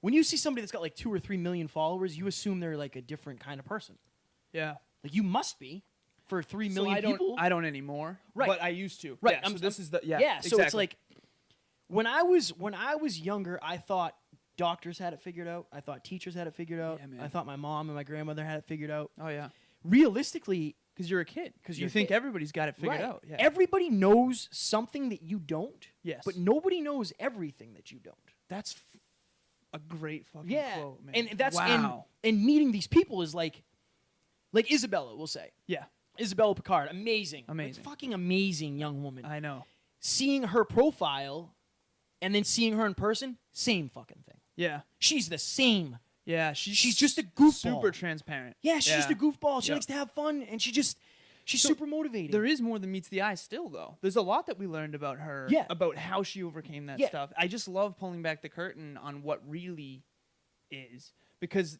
A: when you see somebody that's got like 2 or 3 million followers, you assume they're like a different kind of person.
B: Yeah.
A: Like you must be for 3 million people.
B: I don't anymore.
A: Right.
B: But I used to.
A: Right.
B: Yeah, so this is the
A: Yeah.
B: exactly.
A: So it's like when I was younger, I thought doctors had it figured out. I thought teachers had it figured out.
B: Yeah, man.
A: I thought my mom and my grandmother had it figured out.
B: Oh yeah.
A: Realistically,
B: because you're a kid.
A: Because
B: you think everybody's got it figured out. Yeah.
A: Everybody knows something that you don't.
B: Yes.
A: But nobody knows everything that you don't.
B: That's a great fucking quote, man.
A: And that's
B: wow.
A: And meeting these people is like Isabella, we'll say.
B: Yeah.
A: Isabella Picard, amazing.
B: Amazing.
A: Like, fucking amazing young woman.
B: I know.
A: Seeing her profile and then seeing her in person, same fucking thing.
B: Yeah.
A: She's the same.
B: Yeah, she's
A: just a goofball.
B: Super transparent.
A: Yeah, she's just a goofball. She
B: Yep.
A: likes to have fun, and she just She's
B: So,
A: super motivating.
B: There is more than meets the eye still, though. There's a lot that we learned about her,
A: Yeah.
B: about how she overcame that
A: Yeah.
B: stuff. I just love pulling back the curtain on what really is. Because,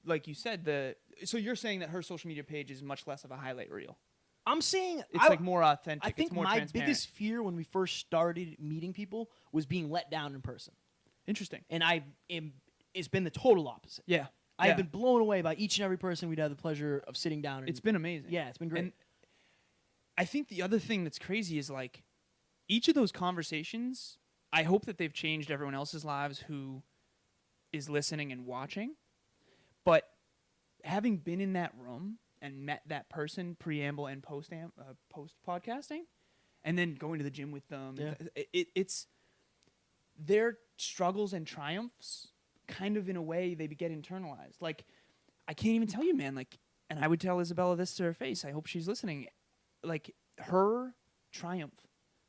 B: like you said, so you're saying that her social media page is much less of a highlight reel.
A: I'm saying
B: It's like more authentic.
A: I think
B: it's more
A: my
B: transparent.
A: biggest fear when we first started meeting people was being let down in person.
B: Interesting.
A: And it's been the total opposite.
B: Yeah.
A: I have been blown away by each and every person we'd had the pleasure of sitting down. And,
B: It's been amazing.
A: yeah, it's been great.
B: And I think the other thing that's crazy is like each of those conversations, I hope that they've changed everyone else's lives who is listening and watching. But having been in that room and met that person preamble and post podcasting, and then going to the gym with them, it's their struggles and triumphs kind of in a way they get internalized. Like, I can't even tell you, man, like, and I would tell Isabella this to her face, I hope she's listening, like, her triumph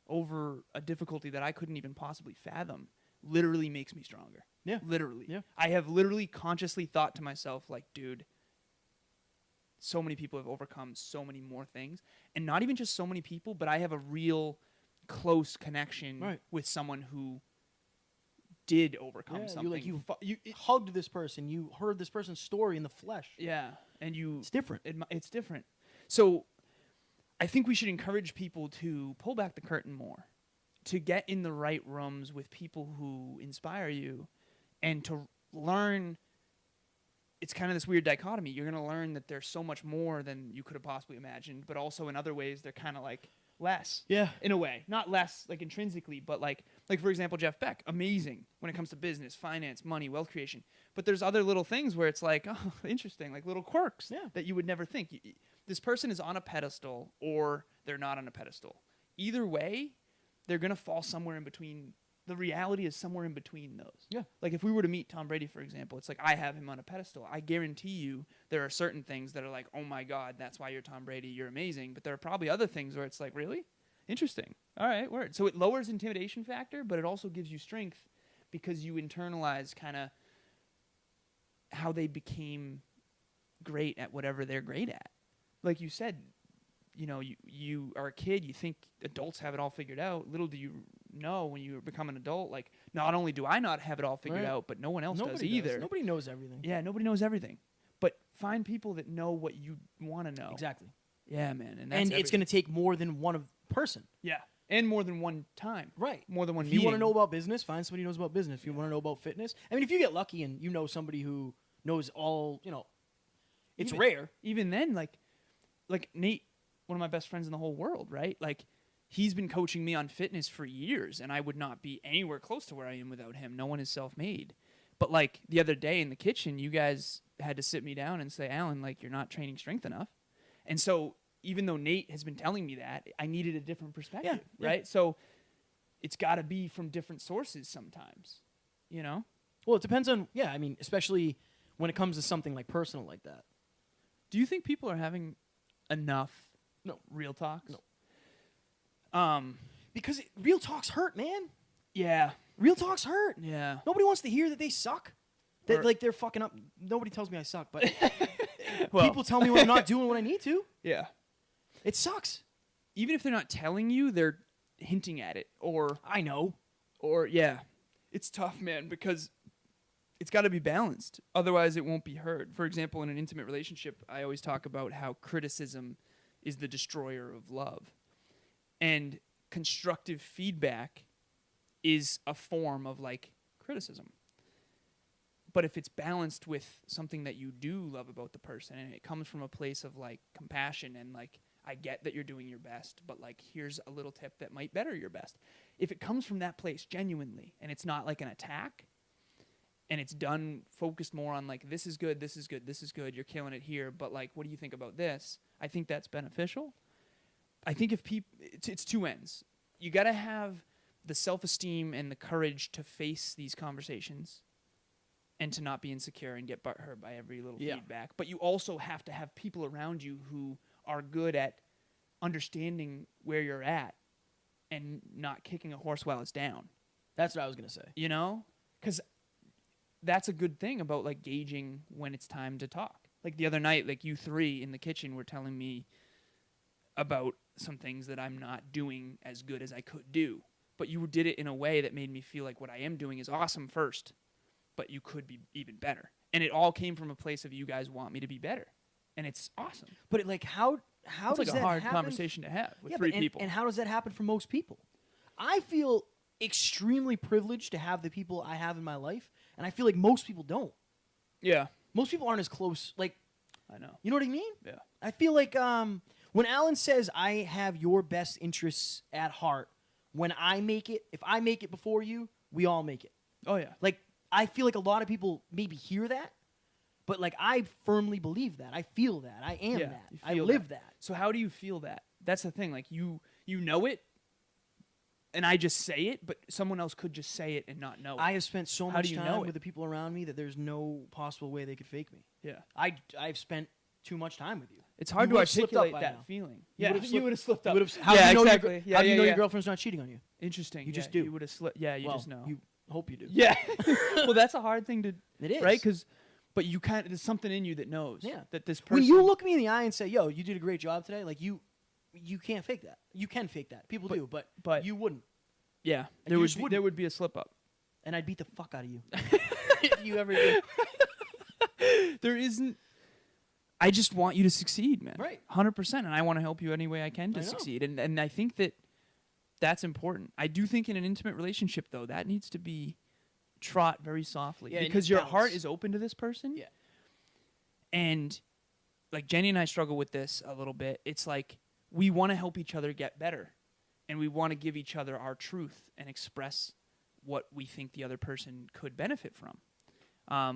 B: over a difficulty that I couldn't even possibly fathom literally makes me stronger.
A: Yeah.
B: Literally.
A: Yeah.
B: I have literally consciously thought to myself, like, dude, so many people have overcome so many more things. And not even just so many people, but I have a real close connection with someone who did overcome something.
A: You hugged this person. You heard this person's story in the flesh.
B: Yeah. And
A: It's different.
B: It's different. So I think we should encourage people to pull back the curtain more, to get in the right rooms with people who inspire you, and to learn. It's kind of this weird dichotomy. You're going to learn that there's so much more than you could have possibly imagined, but also in other ways they're kind of like less.
A: Yeah.
B: In a way. Not less like intrinsically, but like for example, Jeff Beck, amazing when it comes to business, finance, money, wealth creation. But there's other little things where it's like, oh, interesting, like little quirks that you would never think. This person is on a pedestal or they're not on a pedestal. Either way, they're going to fall somewhere in between. The reality is somewhere in between those.
A: Yeah.
B: Like if we were to meet Tom Brady, for example, it's like I have him on a pedestal. I guarantee you there are certain things that are like, oh my God, that's why you're Tom Brady. You're amazing. But there are probably other things where it's like, really? Interesting. All right, word. So it lowers intimidation factor, but it also gives you strength because you internalize kind of how they became great at whatever they're great at. Like you said, you know, you are a kid, you think adults have it all figured out. Little do you know when you become an adult, like, not only do I not have it all figured out, but no one else does either.
A: Nobody knows everything.
B: Yeah, nobody knows everything. But find people that know what you want to know.
A: Exactly.
B: Yeah, man.
A: And it's going to take more than one person.
B: Yeah. And more than one time.
A: Right.
B: More than one
A: If
B: meeting.
A: you want to know about business, find somebody who knows about business. If you want to know about fitness, I mean, if you get lucky and you know somebody who knows all, you know, it's rare.
B: Even then, like Nate, one of my best friends in the whole world, right? Like, he's been coaching me on fitness for years, and I would not be anywhere close to where I am without him. No one is self-made. But, like, the other day in the kitchen, you guys had to sit me down and say, Alan, like, you're not training strength enough. And so even though Nate has been telling me that, I needed a different perspective, right? So it's got to be from different sources sometimes, you know?
A: Well, it depends on, I mean, especially when it comes to something like personal like that.
B: Do you think people are having enough real talks?
A: No. Because real talks hurt, man.
B: Yeah.
A: Real talks hurt.
B: Yeah.
A: Nobody wants to hear that they suck. That, like, they're fucking up. Nobody tells me I suck, but people tell me when I'm not doing what I need to.
B: Yeah.
A: It sucks.
B: Even if they're not telling you, they're hinting at it. Or
A: I know.
B: Or, yeah. It's tough, man, because it's got to be balanced. Otherwise, it won't be heard. For example, in an intimate relationship, I always talk about how criticism is the destroyer of love. And constructive feedback is a form of, like, criticism. But if it's balanced with something that you do love about the person, and it comes from a place of, like, compassion and, like, I get that you're doing your best, but, like, here's a little tip that might better your best. If it comes from that place genuinely, and it's not like an attack, and it's done focused more on, like, this is good, this is good, this is good, you're killing it here, but, like, what do you think about this? I think that's beneficial. I think if people, it's two ends. You got to have the self-esteem and the courage to face these conversations and to not be insecure and get hurt by every little feedback. But you also have to have people around you who are good at understanding where you're at and not kicking a horse while it's down.
A: That's what I was going to say.
B: You know? Because that's a good thing about, like, gauging when it's time to talk. Like, the other night, like, you three in the kitchen were telling me about some things that I'm not doing as good as I could do. But you did it in a way that made me feel like what I am doing is awesome first, but you could be even better. And it all came from a place of you guys want me to be better. And it's awesome.
A: But how
B: it's
A: does
B: like a
A: that
B: hard
A: happen?
B: conversation to have with three people.
A: And how does that happen for most people? I feel extremely privileged to have the people I have in my life, and I feel like most people don't.
B: Yeah.
A: Most people aren't as close. Like,
B: I know.
A: you know what I mean?
B: Yeah.
A: I feel like when Alan says I have your best interests at heart, when I make it, if I make it before you, we all make it.
B: Oh, yeah.
A: Like, I feel like a lot of people maybe hear that, but like I firmly believe that. I feel that. I am that. I live that.
B: So how do you feel that? That's the thing. Like you know it, and I just say it, but someone else could just say it and not know it.
A: I have spent so much time
B: know
A: with
B: it?
A: the people around me that there's no possible way they could fake me.
B: Yeah.
A: I've spent too much time with you.
B: It's hard
A: You
B: to
A: would've slipped up
B: articulate
A: by
B: that
A: now.
B: feeling.
A: You
B: Yeah,
A: would've
B: you would have slipped up.
A: How
B: yeah,
A: do you know
B: exactly.
A: how do you know your girlfriend's not cheating on you?
B: Interesting.
A: You just
B: yeah,
A: do.
B: You would have slipped. Yeah, you
A: Well,
B: just know.
A: You hope you do.
B: Yeah. Well, that's a hard thing to.
A: It is.
B: Right? But you there's something in you that knows.
A: Yeah.
B: That this person.
A: When you look me in the eye and say, "Yo, you did a great job today," like you can't fake that. You can fake that. People do, but you wouldn't.
B: Yeah.
A: You
B: There would be a slip up.
A: And I'd beat the fuck out of you if you ever did.
B: There isn't. I just want you to succeed, man.
A: Right.
B: 100%, and I want to help you any way I can to
A: I know.
B: succeed. And I think that's important. I do think in an intimate relationship, though, that needs to be trot very softly.
A: Yeah,
B: because your heart is open to this person.
A: Yeah.
B: And like Jenny and I struggle with this a little bit. It's like we want to help each other get better. And we want to give each other our truth and express what we think the other person could benefit from.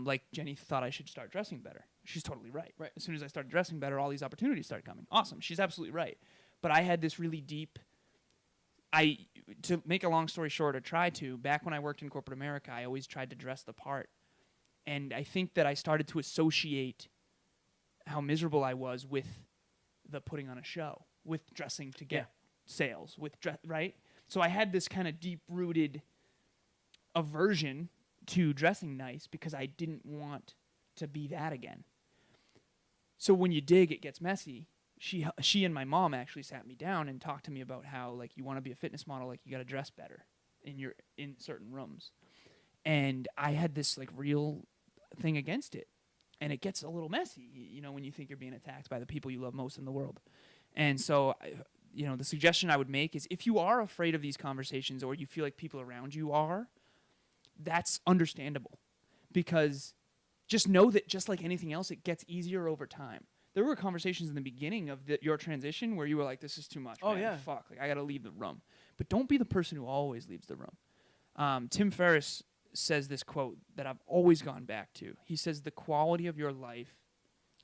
B: Like Jenny thought I should start dressing better. She's totally right.
A: Right.
B: As soon as I started dressing better, all these opportunities started coming. Awesome. She's absolutely right. But I had this really deep... to make a long story short, or try to, back when I worked in corporate America, I always tried to dress the part. And I think that I started to associate how miserable I was with the putting on a show, with dressing to get sales, right? So I had this kind of deep-rooted aversion to dressing nice because I didn't want to be that again. So when you dig, it gets messy. She and my mom actually sat me down and talked to me about how, like, you want to be a fitness model, like, you got to dress better in certain rooms. And I had this, like, real thing against it. And it gets a little messy, you know, when you think you're being attacked by the people you love most in the world. And so, you know, the suggestion I would make is if you are afraid of these conversations or you feel like people around you are, that's understandable. Because just know that just like anything else, it gets easier over time. There were conversations in the beginning of your transition where you were like, this is too much.
A: Oh,
B: man.
A: yeah.
B: Fuck. Like, I got to leave the room. But don't be the person who always leaves the room. Tim Ferriss says this quote that I've always gone back to. He says, the quality of your life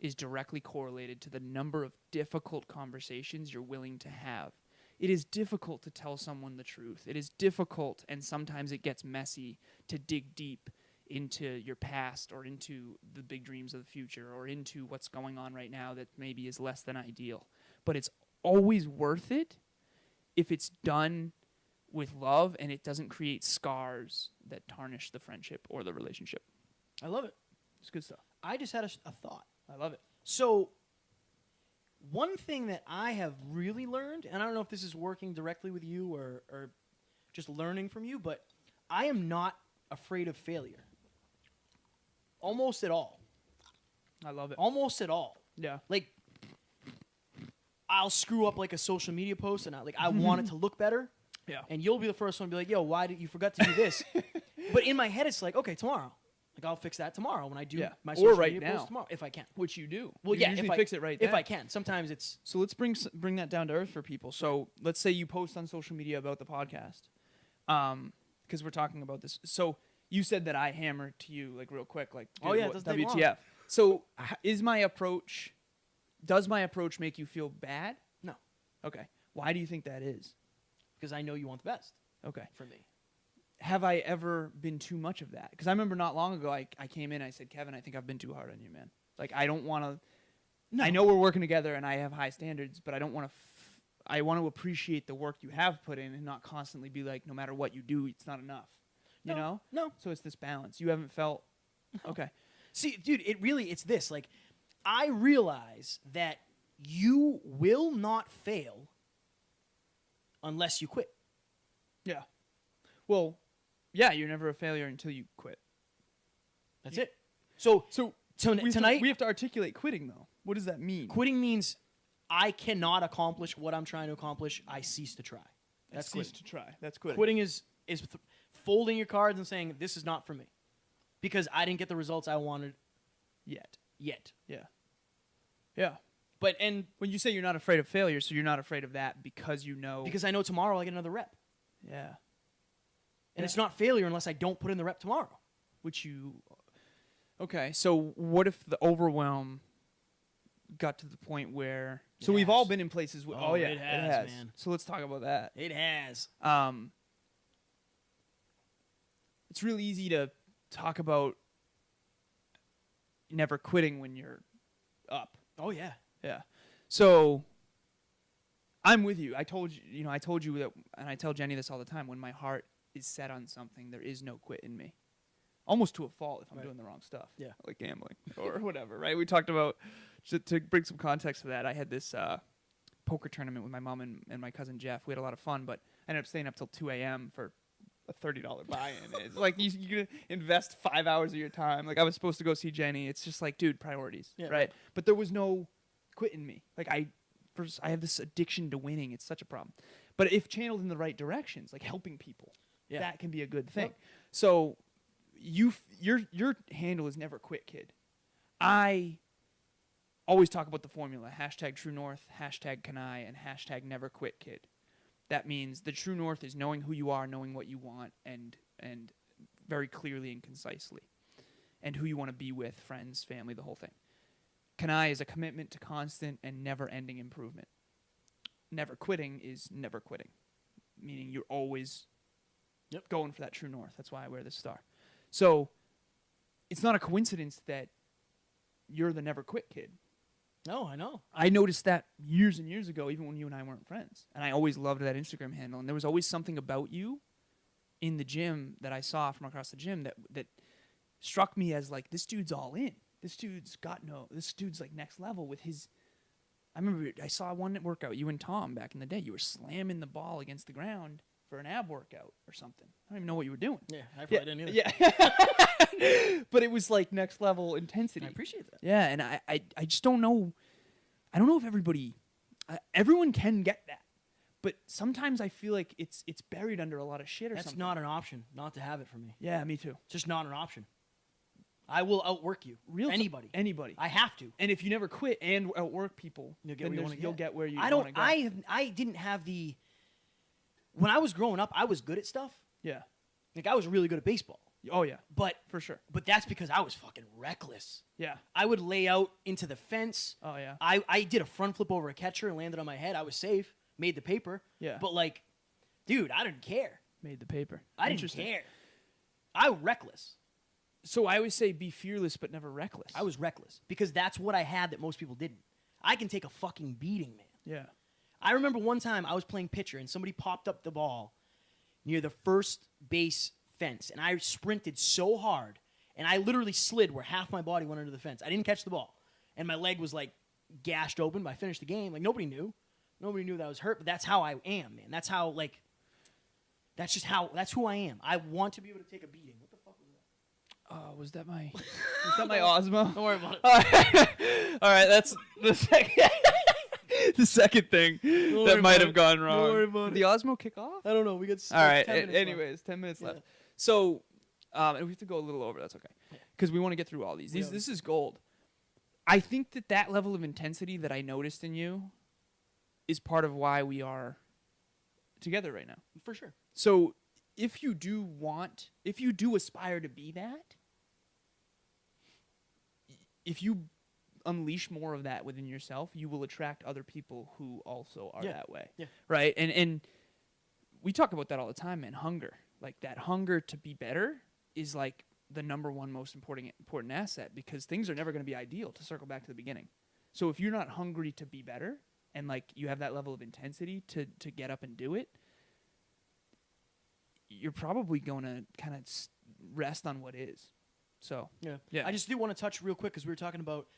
B: is directly correlated to the number of difficult conversations you're willing to have. It is difficult to tell someone the truth. It is difficult, and sometimes it gets messy, to dig deep into your past or into the big dreams of the future or into what's going on right now that maybe is less than ideal. But it's always worth it if it's done with love and it doesn't create scars that tarnish the friendship or the relationship.
A: I love it.
B: It's good stuff.
A: I just had a thought.
B: I love it.
A: So, one thing that I have really learned, and I don't know if this is working directly with you or just learning from you, but I am not afraid of failure. Almost at all.
B: I love it.
A: Almost at all.
B: Yeah.
A: Like, I'll screw up like a social media post, and I want it to look better.
B: Yeah.
A: And you'll be the first one to be like, yo, why did you forgot to do this? But in my head, it's like, okay, tomorrow. Like, I'll fix that tomorrow when I do my
B: or
A: social
B: right
A: media
B: now.
A: post tomorrow, if I can.
B: Which you do.
A: Well,
B: You
A: yeah,
B: usually
A: if I
B: fix it right
A: if
B: then.
A: I can. Sometimes it's...
B: So let's bring that down to earth for people. So let's say you post on social media about the podcast, because we're talking about this. So you said that I hammered to you like real quick, like
A: Oh, yeah, it doesn't take long.
B: WTF. So does my approach make you feel bad?
A: No.
B: Okay. Why do you think that is?
A: Because I know you want the best
B: Okay.
A: for me.
B: Have I ever been too much of that? Because I remember not long ago, I came in and I said, Kevin, I think I've been too hard on you, man. Like, I don't want to...
A: No.
B: I know we're working together and I have high standards, but I don't want to... I want to appreciate the work you have put in and not constantly be like, no matter what you do, it's not enough. You know?
A: No.
B: So it's this balance. You haven't felt... Okay.
A: See, dude, it's this. Like, I realize that you will not fail unless you quit.
B: Yeah. Well, yeah, you're never a failure until you quit.
A: That's it. So tonight,
B: we have to articulate quitting, though. What does that mean?
A: quitting means I cannot accomplish what I'm trying to accomplish. I cease to try. That's
B: cease
A: quitting.
B: to try. That's quitting.
A: Quitting is folding your cards and saying, this is not for me. Because I didn't get the results I wanted
B: Yet.
A: Yeah.
B: Yeah.
A: But and
B: When you say you're not afraid of failure, so you're not afraid of that because you know.
A: because I know tomorrow I get another rep.
B: Yeah.
A: And it's not failure unless I don't put in the rep tomorrow.
B: Which you. Okay, so what if the overwhelm got to the point where. So we've all been in places where.
A: Oh,
B: Yeah,
A: it has, man.
B: So let's talk about that.
A: It has.
B: It's really easy to talk about never quitting when you're up.
A: Oh, yeah.
B: Yeah. So I'm with you. I told you that, and I tell Jenny this all the time. When my heart is set on something, there is no quit in me. Almost to a fault if I'm doing the wrong stuff.
A: Yeah.
B: Like gambling or whatever, right? We talked about, to bring some context to that, I had this poker tournament with my mom and my cousin Jeff. We had a lot of fun, but I ended up staying up till 2 a.m. for a $30 buy-in. It's like you're gonna invest 5 hours of your time. Like I was supposed to go see Jenny. It's just like, dude, priorities, right? But there was no quit in me. Like I have this addiction to winning. It's such a problem. But if channeled in the right directions, like helping people, that can be a good thing. So your handle is never quit, kid. I always talk about the formula: #TrueNorth, #CanI, and #NeverQuit, kid. That means the true north is knowing who you are, knowing what you want, and very clearly and concisely, and who you want to be with, friends, family, the whole thing. CanI is a commitment to constant and never-ending improvement. Never quitting is never quitting, meaning you're always going for that true north. That's why I wear this star. So it's not a coincidence that you're the never quit kid.
A: No, I know.
B: I noticed that years and years ago, even when you and I weren't friends. And I always loved that Instagram handle. And there was always something about you in the gym that I saw from across the gym that struck me as like, this dude's all in. This dude's like next level with his. I remember I saw one workout, you and Tom back in the day. You were slamming the ball against the ground for an ab workout or something. I don't even know what you were doing.
A: Yeah, I probably didn't either.
B: Yeah. But it was like next level intensity.
A: I appreciate that.
B: Yeah, and I just don't know. I don't know if everyone can get that. But sometimes I feel like it's buried under a lot of shit or
A: That's
B: something.
A: not an option not to have it for me.
B: Yeah, me too.
A: It's just not an option. I will outwork you. Anybody.
B: Anybody.
A: I have to.
B: And if you never quit and outwork people,
A: You'll
B: get where you
A: I
B: want to go.
A: I didn't have the. When I was growing up, I was good at stuff.
B: Yeah.
A: Like I was really good at baseball.
B: Oh yeah.
A: But
B: for sure.
A: But that's because I was fucking reckless.
B: Yeah.
A: I would lay out into the fence.
B: Oh yeah.
A: I did a front flip over a catcher and landed on my head. I was safe. Made the paper.
B: Yeah.
A: But like, dude, I didn't care.
B: Made the paper.
A: I didn't care. I was reckless.
B: So I always say be fearless but never reckless.
A: I was reckless because that's what I had that most people didn't. I can take a fucking beating, man.
B: Yeah.
A: I remember one time I was playing pitcher and somebody popped up the ball near the first base fence and I sprinted so hard and I literally slid where half my body went under the fence. I didn't catch the ball and my leg was like gashed open, but I finished the game. Like nobody knew. Nobody knew that I was hurt, but that's how I am, man. That's how that's who I am. I want to be able to take a beating. What the fuck was that?
B: Was that my Osmo?
A: Don't worry about it.
B: All right, that's the second. The second thing that might have gone wrong.
A: Don't worry about
B: the Osmo kick off?
A: I don't know. We got
B: all right.
A: 10 minutes
B: Anyways,
A: left.
B: 10 minutes left. So, and we have to go a little over. That's okay, because we want to get through all these. This is gold. I think that level of intensity that I noticed in you is part of why we are together right now.
A: For sure.
B: So, if you do aspire to be that, if you unleash more of that within yourself, you will attract other people who also are that way. Yeah. Right? And we talk about that all the time, man. Hunger. Like that hunger to be better is like the number one most important asset because things are never going to be ideal, to circle back to the beginning. So if you're not hungry to be better and like you have that level of intensity to get up and do it, you're probably going to kind of rest on what is. So,
A: yeah. I just do want to touch real quick because we were talking about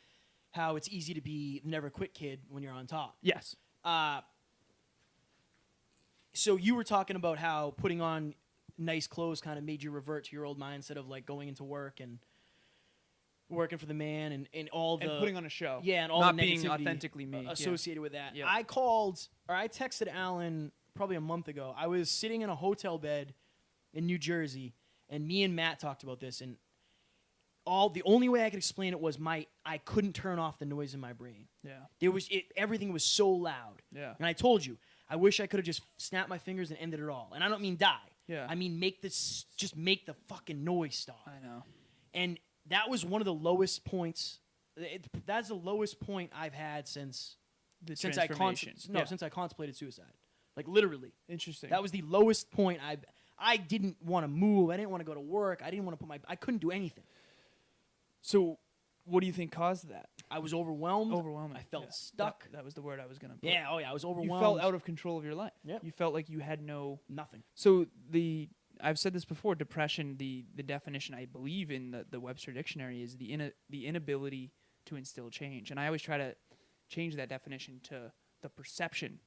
A: how it's easy to be the never quit kid when you're on top.
B: Yes.
A: So you were talking about how putting on nice clothes kind of made you revert to your old mindset of like going into work and working for the man and all the
B: And putting on a show.
A: Yeah, and all
B: not
A: the
B: being
A: negativity
B: authentically me.
A: associated with that.
B: Yeah.
A: I texted Alan probably a month ago. I was sitting in a hotel bed in New Jersey, and me and Matt talked about this, and the only way I could explain it was I couldn't turn off the noise in my brain.
B: Yeah.
A: Everything was so loud.
B: Yeah.
A: And I told you, I wish I could have just snapped my fingers and ended it all. And I don't mean die.
B: Yeah.
A: I mean make the fucking noise stop.
B: I know.
A: And that was one of the lowest points. That's the lowest point I've had since I contemplated suicide. Like literally.
B: Interesting.
A: That was the lowest point I didn't want to move. I didn't want to go to work. I didn't want to I couldn't do anything.
B: So, what do you think caused that?
A: I was overwhelmed.
B: Overwhelming.
A: I felt stuck.
B: That was the word I was going to put.
A: Yeah, I was overwhelmed.
B: You felt out of control of your life.
A: Yep.
B: You felt like you had
A: nothing.
B: So I've said this before, depression, the definition I believe in the Webster Dictionary is the inability to instill change. And I always try to change that definition to the perception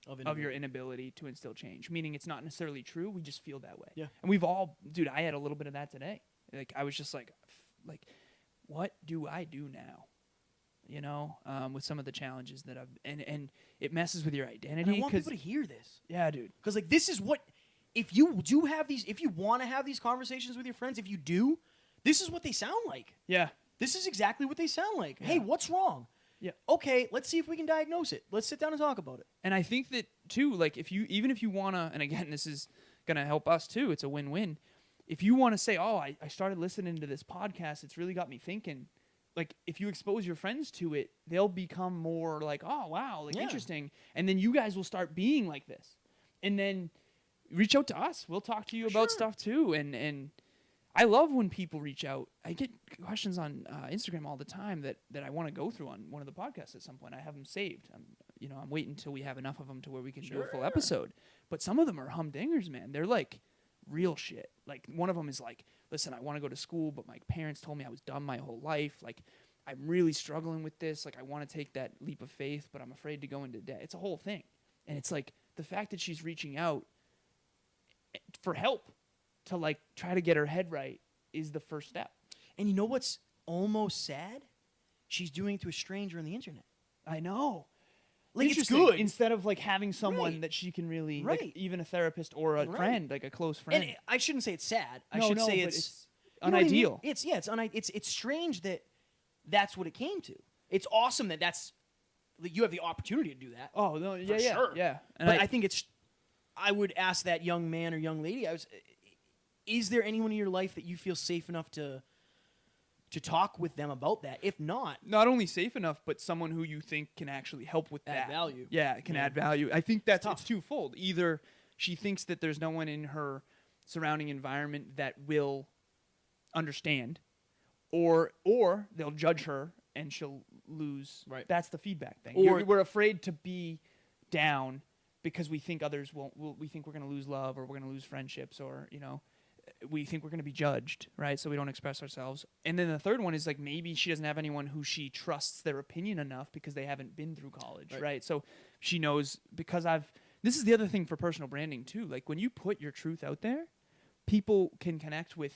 B: of your inability to instill change, meaning it's not necessarily true. We just feel that way.
A: Yeah.
B: And we've all, dude, I had a little bit of that today. Like, I was just like, what do I do now? You know, with some of the challenges that and it messes with your identity.
A: And I want people to hear this.
B: Yeah, dude.
A: Because like this is what, if you want to have these conversations with your friends, if you do, this is what they sound like.
B: Yeah.
A: This is exactly what they sound like.
B: Yeah.
A: Hey, what's wrong?
B: Yeah.
A: Okay, let's see if we can diagnose it. Let's sit down and talk about it.
B: And I think that too, like even if you wanna, and again, this is gonna help us too. It's a win-win. If you want to say, oh, I started listening to this podcast, it's really got me thinking. Like, if you expose your friends to it, they'll become more like, oh, wow, like interesting. And then you guys will start being like this. And then reach out to us. We'll talk to you about stuff too. And I love when people reach out. I get questions on Instagram all the time that I want to go through on one of the podcasts at some point. I have them saved. I'm waiting until we have enough of them to where we can do a full episode. But some of them are humdingers, man. They're like real shit. Like, one of them is like, listen, I want to go to school, but my parents told me I was dumb my whole life. Like, I'm really struggling with this. Like, I want to take that leap of faith, but I'm afraid to go into debt. It's a whole thing. And it's like the fact that she's reaching out for help to like try to get her head right is the first step. And you know what's almost sad? She's doing it to a stranger on the internet. I know. Like, it's good. Instead of like having someone that she can really, like, even a therapist or a friend, like a close friend. And I shouldn't say it's sad. I should say it's unideal. It's strange that that's what it came to. It's awesome that you have the opportunity to do that. Oh no, yeah, sure. Yeah. And but I think I would ask that young man or young lady, is there anyone in your life that you feel safe enough to talk with them about that? If not only safe enough, but someone who you think can actually help with add value. Yeah, it can add value. I think it's twofold. Either she thinks that there's no one in her surrounding environment that will understand, or they'll judge her and she'll lose. Right. That's the feedback thing. Or we're afraid to be down because we think others won't. We think we're going to lose love, or we're going to lose friendships, or we think we're going to be judged, right? So we don't express ourselves. And then the third one is like, maybe she doesn't have anyone who she trusts their opinion enough because they haven't been through college, right? So she knows, because this is the other thing for personal branding too. Like, when you put your truth out there, people can connect with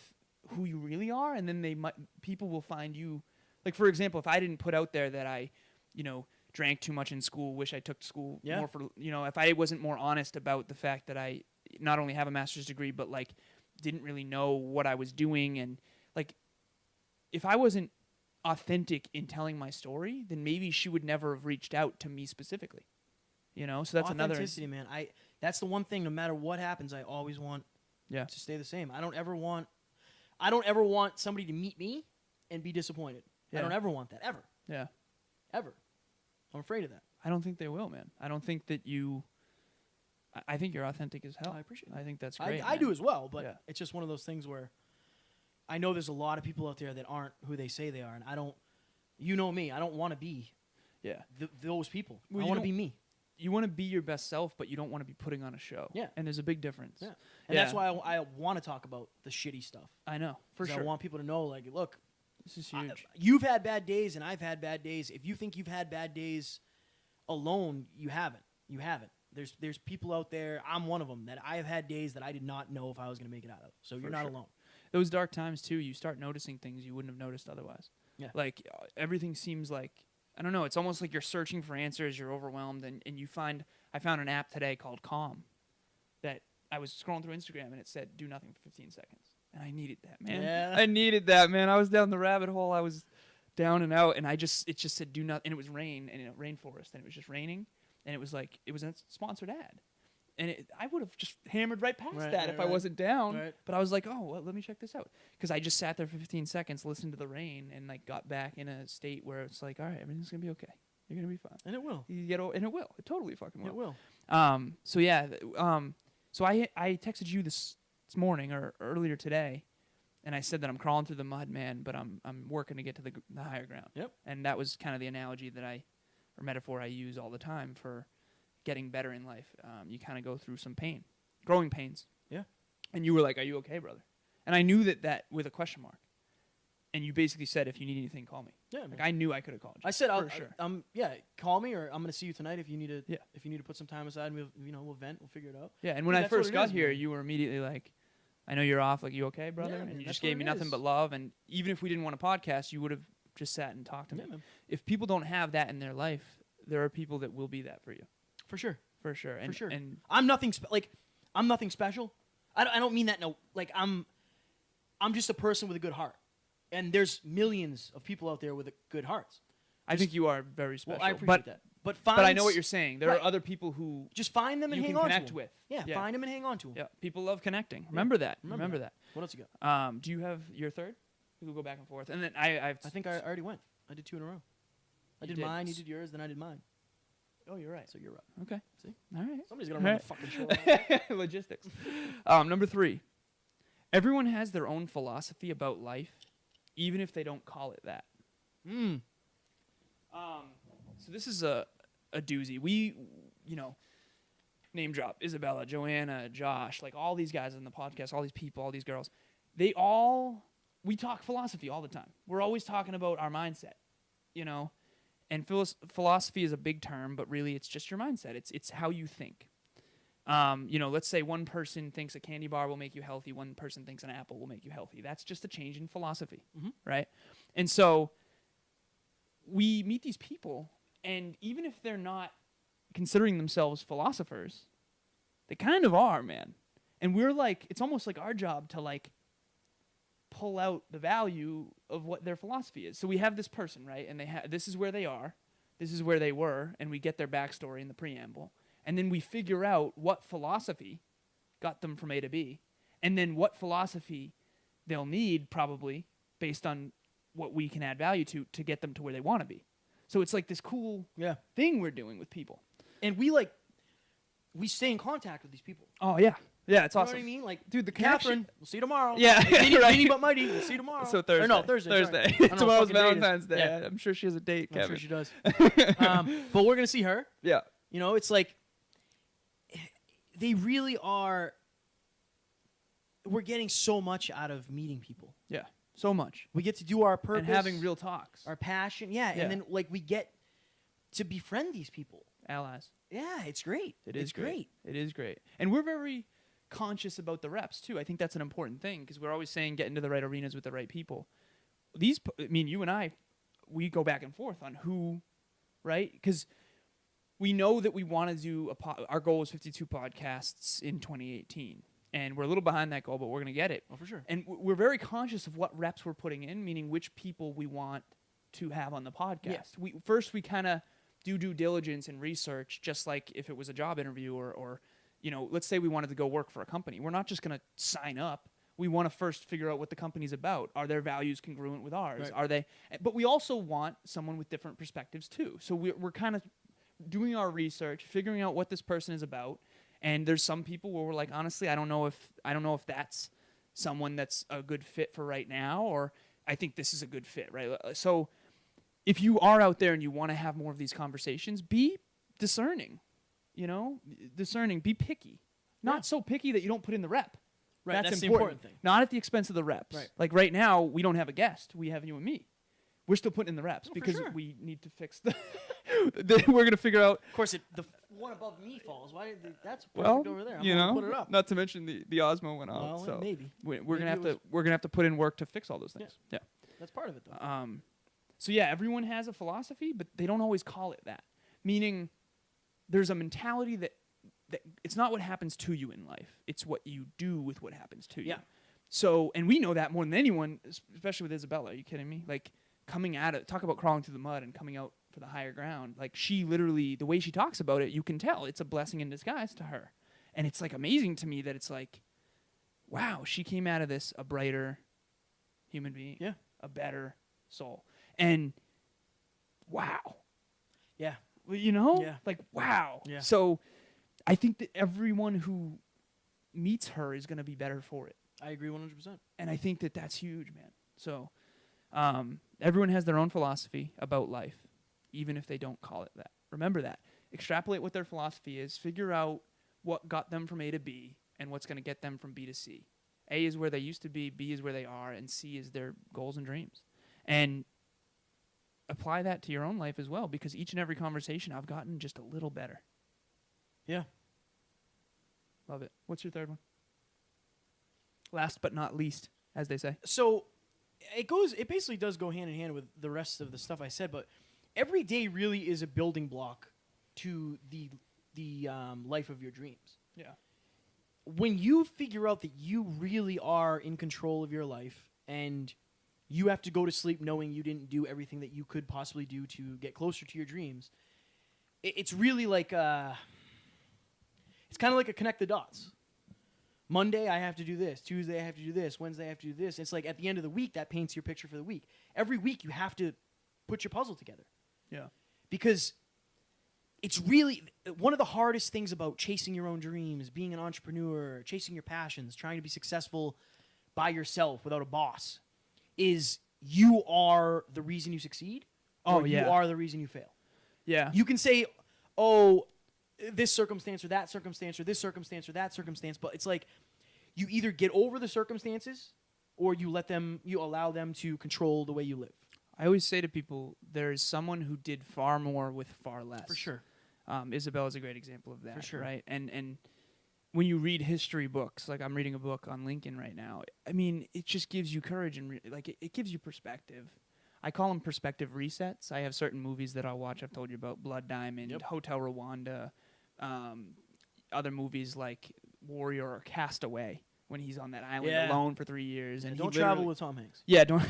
B: who you really are, and then people will find you. Like, for example, if I didn't put out there that I, drank too much in school, wish I took school more for, if I wasn't more honest about the fact that I not only have a master's degree, but like didn't really know what I was doing, and like, if I wasn't authentic in telling my story, then maybe she would never have reached out to me specifically. So that's another authenticity, man. That's the one thing. No matter what happens, I always want to stay the same. I don't ever want somebody to meet me and be disappointed. I don't ever want that, ever. Yeah, ever. I'm afraid of that. I don't think they will, man. I don't think that I think you're authentic as hell. I appreciate it. I think that's great. I do as well, but it's just one of those things where I know there's a lot of people out there that aren't who they say they are, and I don't. You know me. I don't want to be. Those people. Well, I want to be me. You want to be your best self, but you don't want to be putting on a show. Yeah. And there's a big difference. Yeah. And that's why I want to talk about the shitty stuff. I know, for sure. I want people to know, like, look, This is huge.
A: You've had bad days, and I've had bad days. If you think you've had bad days alone, you haven't. You haven't. There's people out there. I'm one of them that I have had days that I did not know if I was going to make it out of. So you're not alone.
B: Those dark times too, you start noticing things you wouldn't have noticed otherwise.
A: Yeah.
B: Like everything seems like, I don't know, it's almost like you're searching for answers, you're overwhelmed, and I found an app today called Calm that I was scrolling through Instagram and it said do nothing for 15 seconds. And I needed that, man.
A: Yeah.
B: I needed that, man. I was down the rabbit hole. I was down and out, and it just said do nothing, and it was rain and rainforest, and it was just raining, and it was like it was a sponsored ad. And I would have just hammered right past that if I wasn't down. Right. But I was like, oh, well, let me check this out. Because I just sat there for 15 seconds, listened to the rain, and like got back in a state where it's like, all right, everything's going to be okay. You're going to be fine.
A: And it will.
B: And it will. It totally fucking will.
A: It will.
B: So, yeah. So I texted you this morning or earlier today, and I said that I'm crawling through the mud, man, but I'm working to get to the higher ground.
A: Yep.
B: And that was kind of the analogy or metaphor I use all the time for getting better in life. You kind of go through some pain, growing pains.
A: Yeah.
B: And you were like, are you okay, brother? And I knew that with a question mark. And you basically said, if you need anything, call me.
A: Yeah.
B: Like I knew I could have called you.
A: I said, call me, or I'm going to see you tonight if you need to.
B: Yeah.
A: If you need to put some time aside, and we'll vent, we'll figure it out.
B: Yeah. And when I first got here, you were immediately like, I know you're off. Like, you okay, brother?
A: Yeah,
B: and you just gave me nothing but love. And even if we didn't want a podcast, you would have just sat and talked to me.
A: Man.
B: If people don't have that in their life, there are people that will be that for you.
A: For sure.
B: For sure. And,
A: for sure.
B: And
A: I'm nothing I'm nothing special. I don't mean that I'm just a person with a good heart. And there's millions of people out there with good hearts.
B: I think you are very special.
A: Well, I appreciate that. But
B: I know what you're saying. There are other people who
A: just find them and hang on to them.
B: You can connect with.
A: Yeah, find them and hang on to them.
B: Yeah, people love connecting. Remember that. Remember that.
A: What else you got?
B: Do you have your third? We'll go back and forth. And then I
A: think I already went. I did 2 in a row. I did mine, you did yours, then I did mine.
B: Oh, you're right.
A: So you're up.
B: Okay.
A: See?
B: All right.
A: Somebody's going to run the fucking show.
B: Logistics. Number 3. Everyone has their own philosophy about life, even if they don't call it that. So this is a doozy. We, name drop, Isabella, Joanna, Josh, like all these guys on the podcast, all these people, all these girls, we talk philosophy all the time. We're always talking about our mindset, and philosophy is a big term, but really it's just your mindset. It's how you think. Let's say one person thinks a candy bar will make you healthy. One person thinks an apple will make you healthy. That's just a change in philosophy, right? And so we meet these people, and even if they're not considering themselves philosophers, they kind of are, man. And we're like, it's almost like our job to like pull out the value of what their philosophy is. So we have this person, right? And this is where they are, this is where they were, and we get their backstory in the preamble. And then we figure out what philosophy got them from A to B, and then what philosophy they'll need probably based on what we can add value to get them to where they want to be. So it's like this cool thing we're doing with people.
A: And we stay in contact with these people.
B: Oh, yeah. Yeah, it's awesome.
A: You know what I mean? Like,
B: dude, the
A: Catherine, we'll see you tomorrow.
B: Yeah,
A: Meanie but mighty, we'll see you tomorrow.
B: So Thursday.
A: Or no, Thursday.
B: Tomorrow's Valentine's Day.
A: Yeah.
B: I'm sure she has a date, Kevin.
A: I'm sure she does. But we're going to see her.
B: Yeah.
A: It's like, they really are, we're getting so much out of meeting people.
B: Yeah, so much.
A: We get to do our purpose.
B: And having real talks.
A: Our passion. Yeah, and then we get to befriend these people.
B: Allies.
A: Yeah, it's great.
B: It's great. It is great. And we're very conscious about the reps, too. I think that's an important thing, because we're always saying get into the right arenas with the right people. You and I, we go back and forth on who, right? Because we know that we want to do our goal is 52 podcasts in 2018. And we're a little behind that goal, but we're going to get it.
A: Oh, for sure.
B: And we're very conscious of what reps we're putting in, meaning which people we want to have on the podcast. Yeah. We kind of do due diligence and research, just like if it was a job interview or let's say we wanted to go work for a company. We're not just going to sign up. We want to first figure out what the company's about. Are their values congruent with ours? Right. Are they? But we also want someone with different perspectives too. So we're kind of doing our research, figuring out what this person is about. And there's some people where we're like, honestly, I don't know if that's someone that's a good fit for right now, or I think this is a good fit, right? So if you are out there and you want to have more of these conversations, be discerning, be picky. Not so picky that you don't put in the rep.
A: Right,
B: That's
A: the
B: important.
A: important thing.
B: Not at the expense of the reps.
A: Right.
B: Like right now, we don't have a guest. We have you and me. We're still putting in the reps because
A: sure.
B: we need to fix the. We're gonna figure out.
A: Of course, the one above me falls. Why? That's perfect
B: Well,
A: over there. I'm
B: you
A: gonna
B: know,
A: put it up.
B: not to mention the Osmo went out.
A: Well,
B: so
A: maybe.
B: we're
A: Maybe
B: gonna have to put in work to fix all those things. Yeah.
A: That's part of it, though.
B: So yeah, everyone has a philosophy, but they don't always call it that. Meaning, there's a mentality that it's not what happens to you in life; it's what you do with what happens to you.
A: Yeah.
B: So, and we know that more than anyone, especially with Isabella. Are you kidding me? Like coming at it, talk about crawling through the mud and coming out for the higher ground. Like she literally, the way she talks about it, you can tell it's a blessing in disguise to her, and it's like amazing to me that it's like, wow, she came out of this a brighter human being, a better soul, and wow,
A: Yeah.
B: well, you know,
A: Yeah.
B: like wow.
A: Yeah.
B: So, I think that everyone who meets her is going to be better for it.
A: I agree 100%.
B: And I think that that's huge, man. So, everyone has their own philosophy about life, even if they don't call it that. Remember that. Extrapolate what their philosophy is. Figure out what got them from A to B and what's going to get them from B to C. A is where they used to be, B is where they are, and C is their goals and dreams. And apply that to your own life as well, because each and every conversation I've gotten just a little better.
A: Yeah.
B: Love it. What's your third one? Last but not least, as they say.
A: So it basically does go hand in hand with the rest of the stuff I said, but every day really is a building block to the life of your dreams.
B: Yeah.
A: When you figure out that you really are in control of your life and you have to go to sleep knowing you didn't do everything that you could possibly do to get closer to your dreams, it's really like it's kind of like a connect the dots. Monday, I have to do this. Tuesday, I have to do this. Wednesday, I have to do this. It's like at the end of the week, that paints your picture for the week. Every week, you have to put your puzzle together.
B: Yeah.
A: Because it's really one of the hardest things about chasing your own dreams, being an entrepreneur, chasing your passions, trying to be successful by yourself without a boss, is you are the reason you succeed, or you are the reason you fail.
B: Yeah.
A: You can say, oh, this circumstance or that circumstance or this circumstance or that circumstance, but it's like you either get over the circumstances or you allow them to control the way you live.
B: I always say to people, there is someone who did far more with far less.
A: For sure.
B: Isabel is a great example of that.
A: For sure.
B: Right? And when you read history books, like I'm reading a book on Lincoln right now, I mean, it just gives you courage and it gives you perspective. I call them perspective resets. I have certain movies that I'll watch. I've told you about Blood Diamond, Hotel Rwanda, other movies like Warrior or Castaway when he's on that island alone for 3 years. And
A: don't travel with Tom Hanks.
B: Yeah, don't.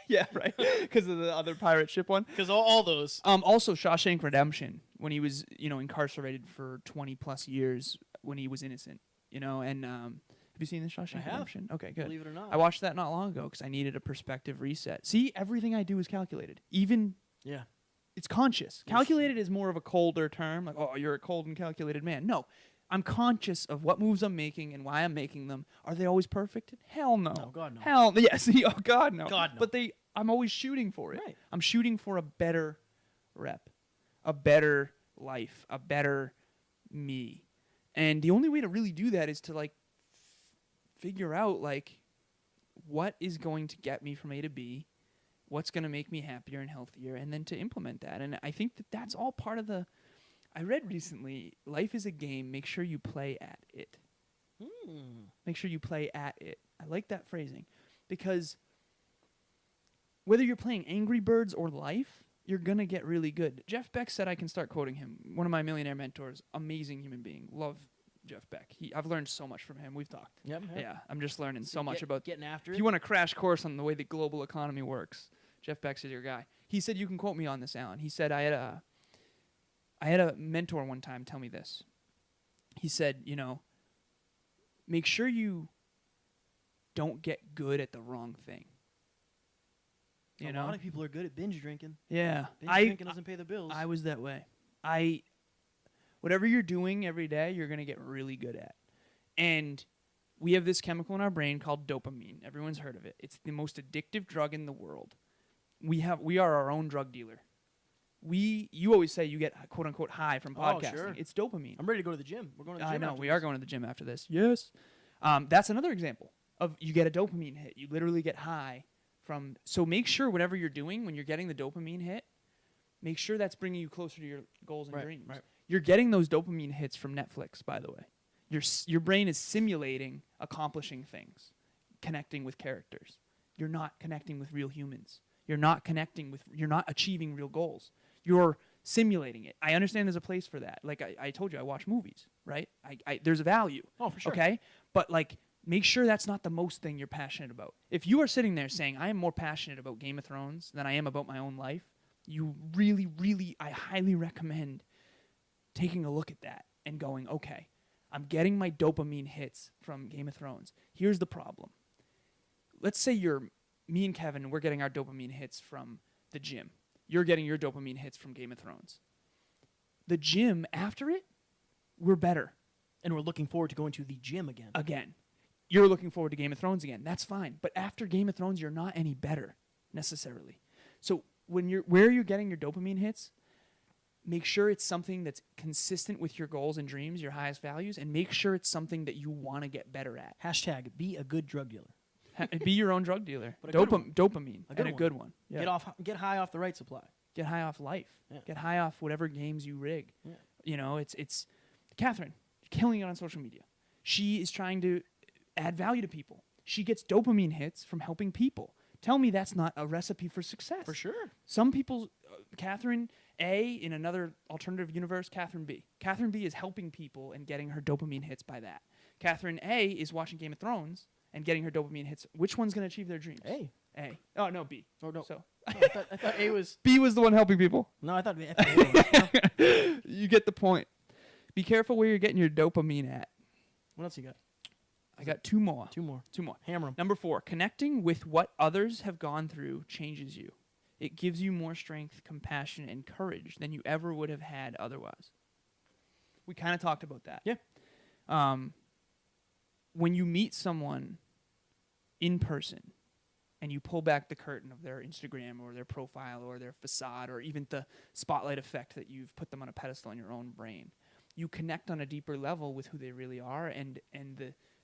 B: Yeah, right. Because of the other pirate ship one.
A: Because all those.
B: Also, Shawshank Redemption, when he was, incarcerated for 20 plus years when he was innocent, and have you seen the Shawshank Redemption? Okay, good.
A: Believe it or not.
B: I watched that not long ago because I needed a perspective reset. See, everything I do is calculated. Even it's conscious. Yes. Calculated is more of a colder term, like, oh, you're a cold and calculated man. No, I'm conscious of what moves I'm making and why I'm making them. Are they always perfect? Hell no.
A: No, God no.
B: Hell yes. Oh God no.
A: God no.
B: But I'm always shooting for it.
A: Right.
B: I'm shooting for a better rep, a better life, a better me. And the only way to really do that is to figure out what is going to get me from A to B, what's going to make me happier and healthier, and then to implement that. And I think that that's all part of I read recently, life is a game, make sure you play at it. Make sure you play at it. I like that phrasing because whether you're playing Angry Birds or life, you're going to get really good. Jeff Beck said, I can start quoting him, one of my millionaire mentors, amazing human being, love Jeff Beck. I've learned so much from him. We've talked.
A: Yep.
B: Yeah, I'm just learning so much about
A: getting after it.
B: If you want a crash course on the way the global economy works, Jeff Beck's your guy. He said, you can quote me on this, Alan. He said, I had a mentor one time tell me this. He said, make sure you don't get good at the wrong thing.
A: A lot of people are good at binge drinking.
B: Yeah.
A: Binge drinking doesn't pay the bills.
B: I was that way. Whatever you're doing every day, you're going to get really good at. And we have this chemical in our brain called dopamine. Everyone's heard of it. It's the most addictive drug in the world. We are our own drug dealer. You always say you get quote unquote high from podcasting.
A: Sure.
B: It's dopamine.
A: I'm ready to go to the gym. We're going to the gym.
B: I know. We are going to the gym after this. Yes. That's another example of you get a dopamine hit. You literally get high from. So make sure whatever you're doing when you're getting the dopamine hit, make sure that's bringing you closer to your goals and dreams.
A: Right.
B: You're getting those dopamine hits from Netflix, by the way. Your brain is simulating accomplishing things, connecting with characters. You're not connecting with real humans. You're not achieving real goals. You're simulating it. I understand there's a place for that. Like I told you, I watch movies, right? There's a value.
A: Oh, for sure.
B: Okay? But like, make sure that's not the most thing you're passionate about. If you are sitting there saying, I am more passionate about Game of Thrones than I am about my own life, you really, really, I highly recommend taking a look at that and going, okay, I'm getting my dopamine hits from Game of Thrones. Here's the problem. Let's say me and Kevin, we're getting our dopamine hits from the gym. You're getting your dopamine hits from Game of Thrones. The gym, after it, we're better.
A: And we're looking forward to going to the gym again.
B: You're looking forward to Game of Thrones again. That's fine. But after Game of Thrones, you're not any better, necessarily. So where you're getting your dopamine hits, make sure it's something that's consistent with your goals and dreams, your highest values, and make sure it's something that you want to get better at.
A: # be a good drug dealer.
B: Be your own drug dealer.
A: But
B: Dopamine.
A: A good one.
B: Yeah.
A: Get high off the right supply.
B: Get high off life.
A: Yeah.
B: Get high off whatever games you rig.
A: Yeah.
B: You know, it's Catherine, killing it on social media. She is trying to add value to people. She gets dopamine hits from helping people. Tell me that's not a recipe for success.
A: For sure.
B: Some people, Catherine A, in another alternative universe, Catherine B. Catherine B is helping people and getting her dopamine hits by that. Catherine A is watching Game of Thrones and getting her dopamine hits. Which one's going to achieve their dreams?
A: A.
B: Oh, no, B.
A: Oh, no.
B: So
A: I thought A was...
B: B was the one helping people.
A: No, I thought A was...
B: You get the point. Be careful where you're getting your dopamine at.
A: What else you got?
B: I got two more.
A: Two more. Hammer 'em.
B: Number 4, connecting with what others have gone through changes you. It gives you more strength, compassion, and courage than you ever would have had otherwise. We kind of talked about that.
A: Yeah.
B: When you meet someone in person and you pull back the curtain of their Instagram or their profile or their facade or even the spotlight effect that you've put them on a pedestal in your own brain, you connect on a deeper level with who they really are and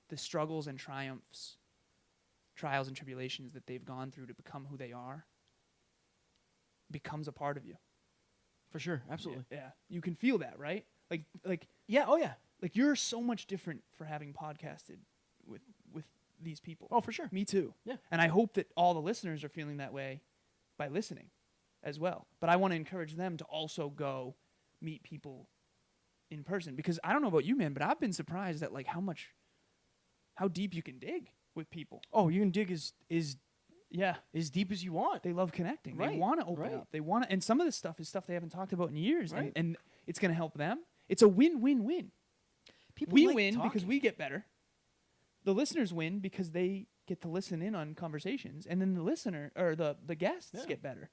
B: the struggles and triumphs, trials and tribulations that they've gone through to become who they are becomes a part of you.
A: For sure. Absolutely.
B: Yeah. You can feel that, right? Like
A: Yeah. Oh, yeah.
B: like you're so much different for having podcasted with these people.
A: Oh, for sure.
B: Me too.
A: Yeah.
B: And I hope that all the listeners are feeling that way by listening as well. But I want to encourage them to also go meet people in person, because I don't know about you, man, but I've been surprised at like how deep you can dig with people.
A: Oh, you can dig as deep as you want.
B: They love connecting.
A: Right.
B: They want to open
A: Right.
B: up. They want to, and some of this stuff is stuff they haven't talked about in years,
A: Right.
B: and it's going to help them. It's a win-win-win.
A: People
B: We
A: like
B: win
A: talking.
B: because we get better. The listeners win because they get to listen in on conversations, and then the listener or the guests get better.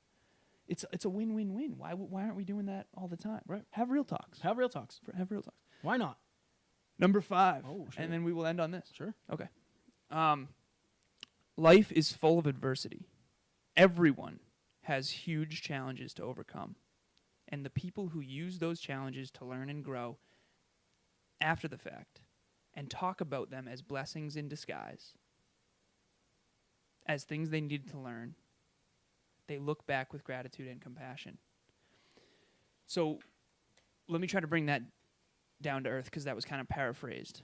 B: It's a win-win-win. Why aren't we doing that all the time?
A: Right.
B: Have real talks.
A: Have real talks.
B: Have real talks.
A: Why not?
B: Number 5.
A: Oh, sure.
B: And then we will end on this.
A: Sure.
B: Okay. Life is full of adversity. Everyone has huge challenges to overcome. And the people who use those challenges to learn and grow after the fact and talk about them as blessings in disguise, as things they needed to learn, they look back with gratitude and compassion. So let me try to bring that down to earth, because that was kind of paraphrased.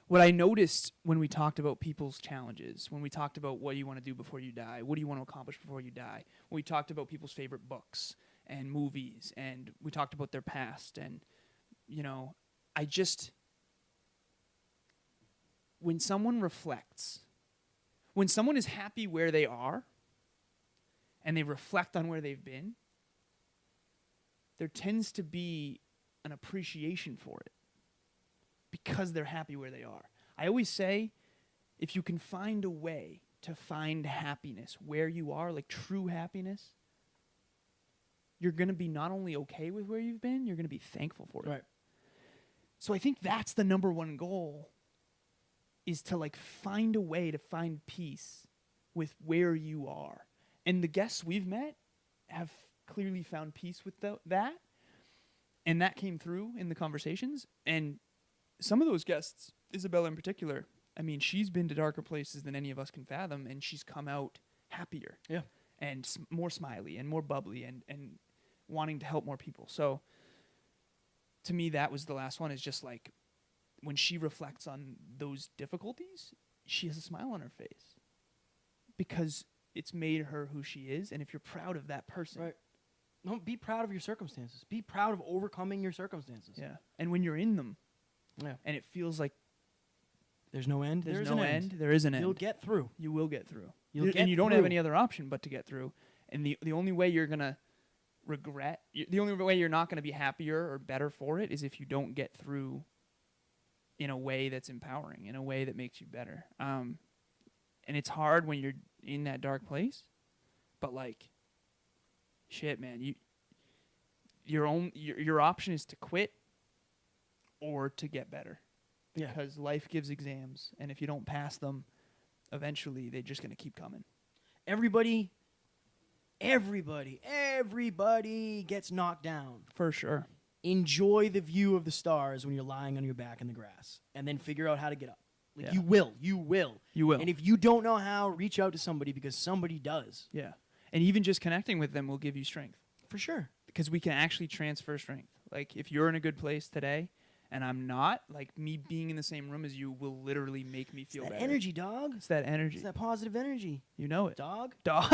B: What I noticed when we talked about people's challenges, when we talked about what you want to do before you die, what do you want to accomplish before you die, when we talked about people's favorite books and movies, and we talked about their past, and, you know, when someone reflects, when someone is happy where they are, and they reflect on where they've been, there tends to be an appreciation for it because they're happy where they are. I always say, if you can find a way to find happiness where you are, like true happiness, you're going to be not only okay with where you've been, you're going to be thankful for it.
A: Right.
B: So I think that's the number one goal, is to like find a way to find peace with where you are. And the guests we've met have clearly found peace with that. And that came through in the conversations. And some of those guests Isabella in particular, I mean, she's been to darker places than any of us can fathom, and she's come out happier.
A: Yeah.
B: And more smiley and more bubbly and wanting to help more people. So to me, that was the last one, is just like when she reflects on those difficulties, she has a smile on her face because it's made her who she is. And if you're proud of that person.
A: Right. No, be proud of your circumstances. Be proud of overcoming your circumstances.
B: Yeah. And when you're in them,
A: yeah,
B: and it feels like
A: there's no end.
B: there's no end. There is an end.
A: You'll get through.
B: You will get through.
A: And
B: you don't have any other option but to get through. And the only way you're going to the only way you're not going to be happier or better for it is if you don't get through in a way that's empowering, in a way that makes you better. And it's hard when you're in that dark place, but like, shit, man, your option is to quit or to get better.
A: Yeah.
B: Because life gives exams, and if you don't pass them, eventually they're just going to keep coming.
A: Everybody gets knocked down.
B: For sure.
A: Enjoy the view of the stars when you're lying on your back in the grass, and then figure out how to get up. Like,
B: Yeah.
A: you will.
B: You will.
A: And if you don't know how, reach out to somebody, because somebody does.
B: Yeah. And even just connecting with them will give you strength.
A: For sure.
B: Because we can actually transfer strength. Like, if you're in a good place today and I'm not, like, me being in the same room as you will literally make me feel
A: It's that
B: better.
A: energy, dog.
B: It's that energy.
A: It's that positive energy.
B: You know it.
A: Dog.
B: Dog.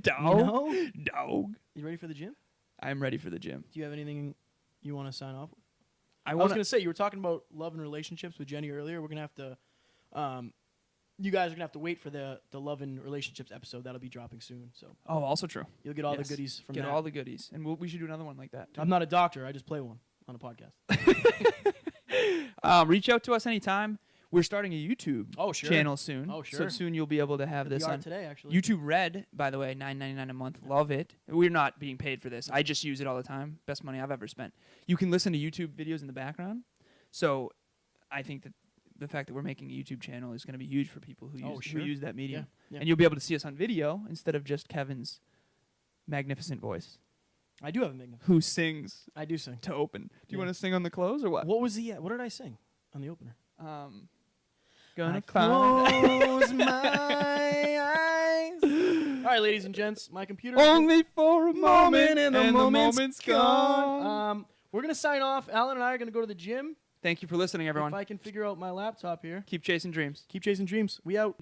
B: Dog.
A: You know?
B: Dog.
A: You ready for the gym?
B: I'm ready for the gym.
A: Do you have anything you want to sign off with?
B: I
A: was going to say, you were talking about love and relationships with Jenny earlier. We're going to have to, you guys are going to have to wait for the love and relationships episode. That'll be dropping soon. So
B: also true.
A: you'll get all the goodies from
B: Get
A: that.
B: all the goodies. And we should do another one like that, too.
A: I'm not a doctor. I just play one on a podcast.
B: Reach out to us anytime. We're starting a YouTube channel soon.
A: Oh, sure.
B: So soon you'll be able to have this
A: We are
B: on
A: today, actually.
B: YouTube Red, by the way, $9.99 a month. Love it. We're not being paid for this. I just use it all the time. Best money I've ever spent. You can listen to YouTube videos in the background. So I think that the fact that we're making a YouTube channel is going to be huge for people who use that medium.
A: Yeah.
B: And you'll be able to see us on video instead of just Kevin's magnificent voice.
A: I do have a magnificent.
B: Who sings
A: I do sing.
B: to open. Do you want to sing on the close or what?
A: What was what did I sing on the opener?
B: Gonna
A: I
B: find
A: close my eyes. All right, ladies and gents, my computer.
B: only for a moment,
A: and the moment's
B: gone.
A: gone. We're going to sign off. Alan and I are going to go to the gym.
B: Thank you for listening, everyone.
A: If I can figure out my laptop here.
B: Keep chasing dreams.
A: Keep chasing dreams. We out.